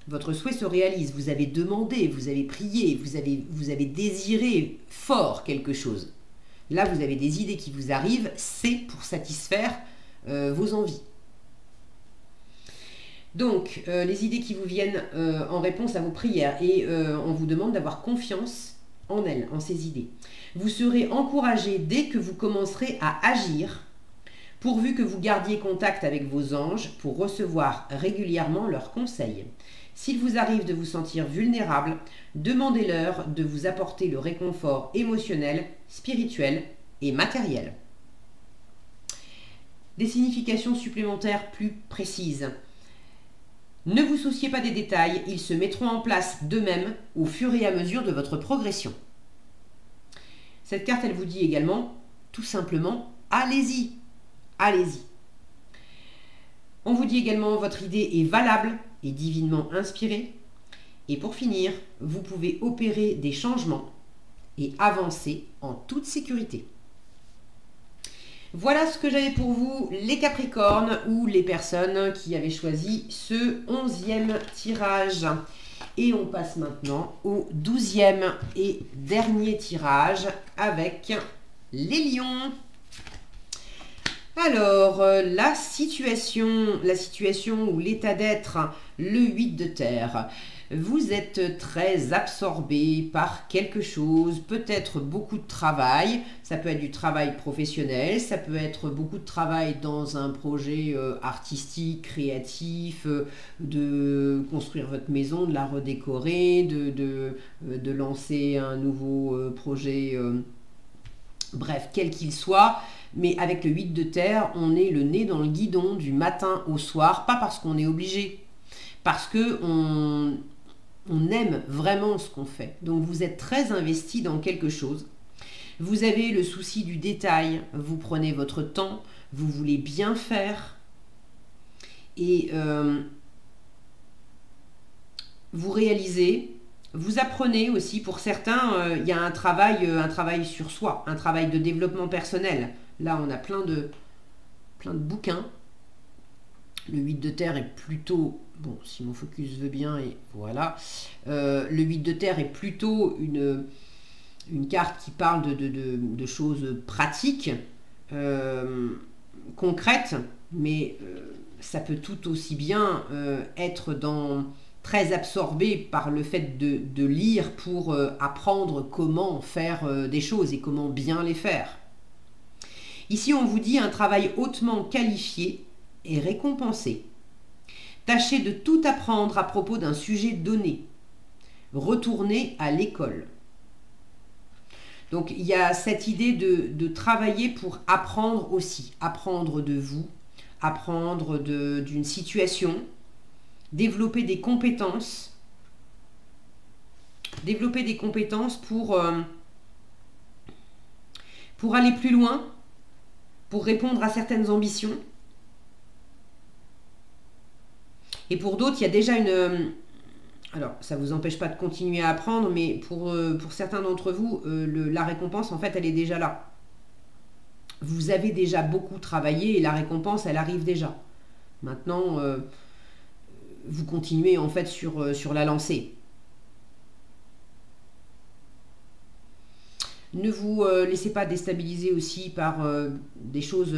Votre souhait se réalise, vous avez demandé, vous avez prié, vous avez désiré fort quelque chose. Là, vous avez des idées qui vous arrivent, c'est pour satisfaire vos envies. Donc, les idées qui vous viennent en réponse à vos prières et on vous demande d'avoir confiance en elles, en ces idées. Vous serez encouragé dès que vous commencerez à agir, pourvu que vous gardiez contact avec vos anges pour recevoir régulièrement leurs conseils. S'il vous arrive de vous sentir vulnérable, demandez-leur de vous apporter le réconfort émotionnel, spirituel et matériel. Des significations supplémentaires plus précises. Ne vous souciez pas des détails, ils se mettront en place d'eux-mêmes au fur et à mesure de votre progression. Cette carte, elle vous dit également, tout simplement, allez-y, allez-y. On vous dit également, votre idée est valable et divinement inspirée. Et pour finir, vous pouvez opérer des changements et avancer en toute sécurité. Voilà ce que j'avais pour vous, les Capricornes ou les personnes qui avaient choisi ce 11e tirage. Et on passe maintenant au 12e et dernier tirage avec les Lions. Alors, la situation ou l'état d'être, le 8 de terre. Vous êtes très absorbé par quelque chose, peut-être beaucoup de travail, ça peut être du travail professionnel, ça peut être beaucoup de travail dans un projet artistique, créatif, de construire votre maison, de la redécorer, de lancer un nouveau projet, bref, quel qu'il soit. Mais avec le 8 de terre, on est le nez dans le guidon du matin au soir, pas parce qu'on est obligé, parce que on aime vraiment ce qu'on fait. Donc vous êtes très investi dans quelque chose. Vous avez le souci du détail, vous prenez votre temps, vous voulez bien faire. Et vous réalisez, vous apprenez aussi, pour certains, il y a un travail sur soi, un travail de développement personnel. Là, on a plein de bouquins. Le 8 de terre est plutôt, bon, si mon focus veut bien, et voilà. Le 8 de terre est plutôt une carte qui parle de choses pratiques, concrètes, mais ça peut tout aussi bien être dans très absorbé par le fait de lire pour apprendre comment faire des choses et comment bien les faire. Ici, on vous dit un travail hautement qualifié et récompensé. Tâchez de tout apprendre à propos d'un sujet donné. Retournez à l'école. Donc, il y a cette idée de travailler pour apprendre aussi. Apprendre de vous, apprendre d'une situation, développer des compétences. Développer des compétences pour aller plus loin, pour répondre à certaines ambitions. Et pour d'autres, il y a déjà une... Alors, ça ne vous empêche pas de continuer à apprendre, mais pour certains d'entre vous, la récompense, en fait, elle est déjà là. Vous avez déjà beaucoup travaillé et la récompense, elle arrive déjà. Maintenant, vous continuez, en fait, sur la lancée. Ne vous laissez pas déstabiliser aussi par des choses...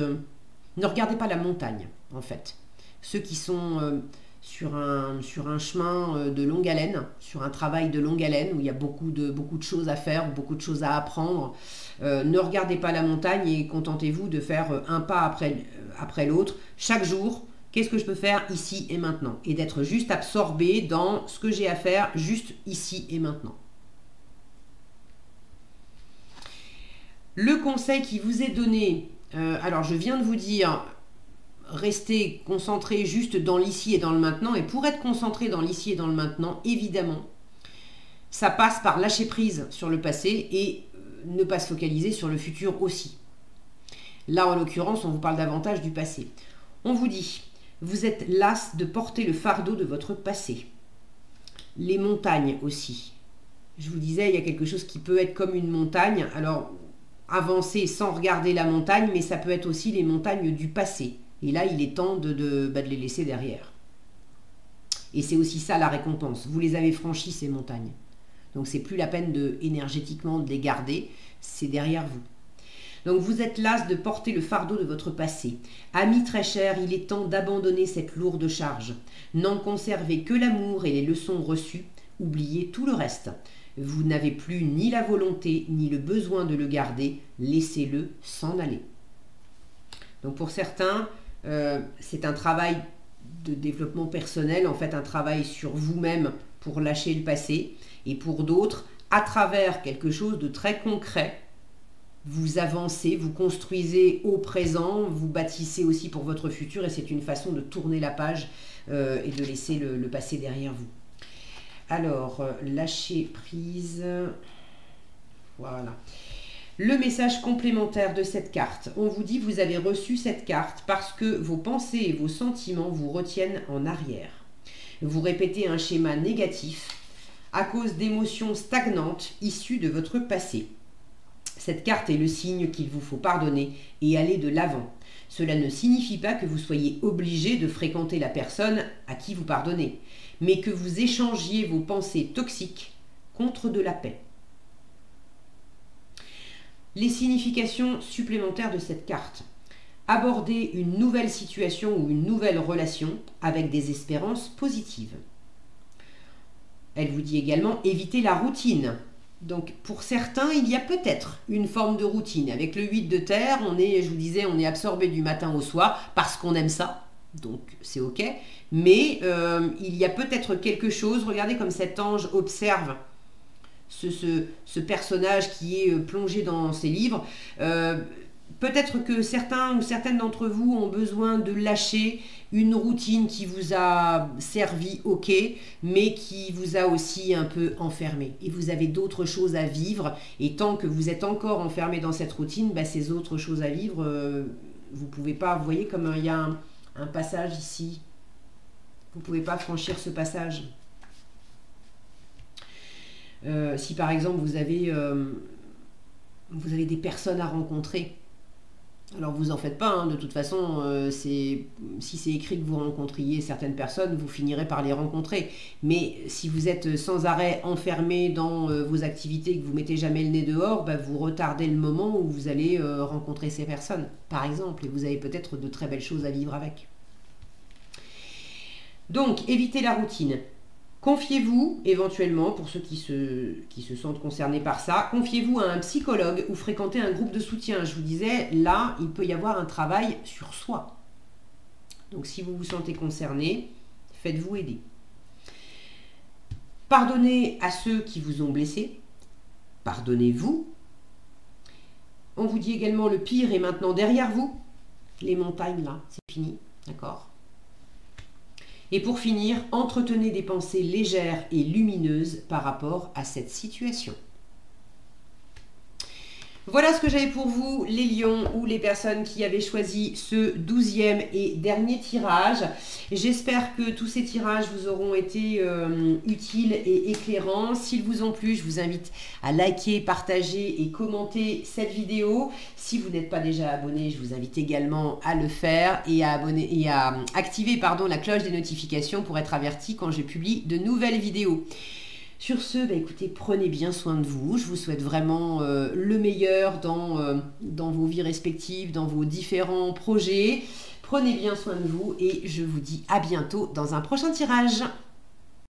ne regardez pas la montagne, en fait. Ceux qui sont... sur un chemin de longue haleine, sur un travail de longue haleine où il y a beaucoup de choses à faire, beaucoup de choses à apprendre. Ne regardez pas la montagne et contentez-vous de faire un pas après l'autre. Chaque jour, qu'est-ce que je peux faire ici et maintenant? Et d'être juste absorbé dans ce que j'ai à faire juste ici et maintenant. Le conseil qui vous est donné, alors je viens de vous dire... Restez concentré juste dans l'ici et dans le maintenant. Et pour être concentré dans l'ici et dans le maintenant, évidemment, ça passe par lâcher prise sur le passé et ne pas se focaliser sur le futur aussi. Là, en l'occurrence, on vous parle davantage du passé. On vous dit, vous êtes las de porter le fardeau de votre passé. Les montagnes aussi. Je vous disais, il y a quelque chose qui peut être comme une montagne. Alors, avancer sans regarder la montagne, mais ça peut être aussi les montagnes du passé. Et là, il est temps de les laisser derrière. Et c'est aussi ça la récompense. Vous les avez franchies, ces montagnes. Donc, c'est plus la peine énergétiquement de les garder. C'est derrière vous. Donc, vous êtes las de porter le fardeau de votre passé. Amis très chers, il est temps d'abandonner cette lourde charge. N'en conservez que l'amour et les leçons reçues. Oubliez tout le reste. Vous n'avez plus ni la volonté, ni le besoin de le garder. Laissez-le s'en aller. Donc, pour certains... c'est un travail de développement personnel, en fait un travail sur vous-même pour lâcher le passé, et pour d'autres, à travers quelque chose de très concret, vous avancez, vous construisez au présent, vous bâtissez aussi pour votre futur, et c'est une façon de tourner la page et de laisser le passé derrière vous. Alors, lâcher prise, voilà. Le message complémentaire de cette carte, on vous dit vous avez reçu cette carte parce que vos pensées et vos sentiments vous retiennent en arrière. Vous répétez un schéma négatif à cause d'émotions stagnantes issues de votre passé. Cette carte est le signe qu'il vous faut pardonner et aller de l'avant. Cela ne signifie pas que vous soyez obligé de fréquenter la personne à qui vous pardonnez, mais que vous échangiez vos pensées toxiques contre de la paix. Les significations supplémentaires de cette carte. Aborder une nouvelle situation ou une nouvelle relation avec des espérances positives. Elle vous dit également éviter la routine. Donc pour certains, il y a peut-être une forme de routine. Avec le 8 de terre, je vous disais, on est absorbé du matin au soir parce qu'on aime ça. Donc c'est ok. Mais il y a peut-être quelque chose, regardez comme cet ange observe ce personnage qui est plongé dans ses livres. Peut-être que certains ou certaines d'entre vous ont besoin de lâcher une routine qui vous a servi, ok, mais qui vous a aussi un peu enfermé. Et vous avez d'autres choses à vivre. Et tant que vous êtes encore enfermé dans cette routine, ces autres choses à vivre, vous ne pouvez pas, vous voyez comme il y a un passage ici. Vous ne pouvez pas franchir ce passage. Si par exemple vous avez des personnes à rencontrer, alors vous en faites pas, hein, de toute façon, si c'est écrit que vous rencontriez certaines personnes, vous finirez par les rencontrer. Mais si vous êtes sans arrêt enfermé dans vos activités et que vous mettez jamais le nez dehors, vous retardez le moment où vous allez rencontrer ces personnes, par exemple, et vous avez peut-être de très belles choses à vivre avec. Donc, évitez la routine. Confiez-vous, éventuellement, pour ceux qui se sentent concernés par ça, confiez-vous à un psychologue ou fréquentez un groupe de soutien. Je vous disais, là, il peut y avoir un travail sur soi. Donc, si vous vous sentez concerné, faites-vous aider. Pardonnez à ceux qui vous ont blessé. Pardonnez-vous. On vous dit également, le pire est maintenant derrière vous. Les montagnes, là, c'est fini. D'accord ? Et pour finir, entretenez des pensées légères et lumineuses par rapport à cette situation. Voilà ce que j'avais pour vous, les lions ou les personnes qui avaient choisi ce 12e et dernier tirage. J'espère que tous ces tirages vous auront été utiles et éclairants. S'ils vous ont plu, je vous invite à liker, partager et commenter cette vidéo. Si vous n'êtes pas déjà abonné, je vous invite également à le faire et à activer la cloche des notifications pour être averti quand je publie de nouvelles vidéos. Sur ce, écoutez, prenez bien soin de vous. Je vous souhaite vraiment le meilleur dans vos vies respectives, dans vos différents projets. Prenez bien soin de vous et je vous dis à bientôt dans un prochain tirage.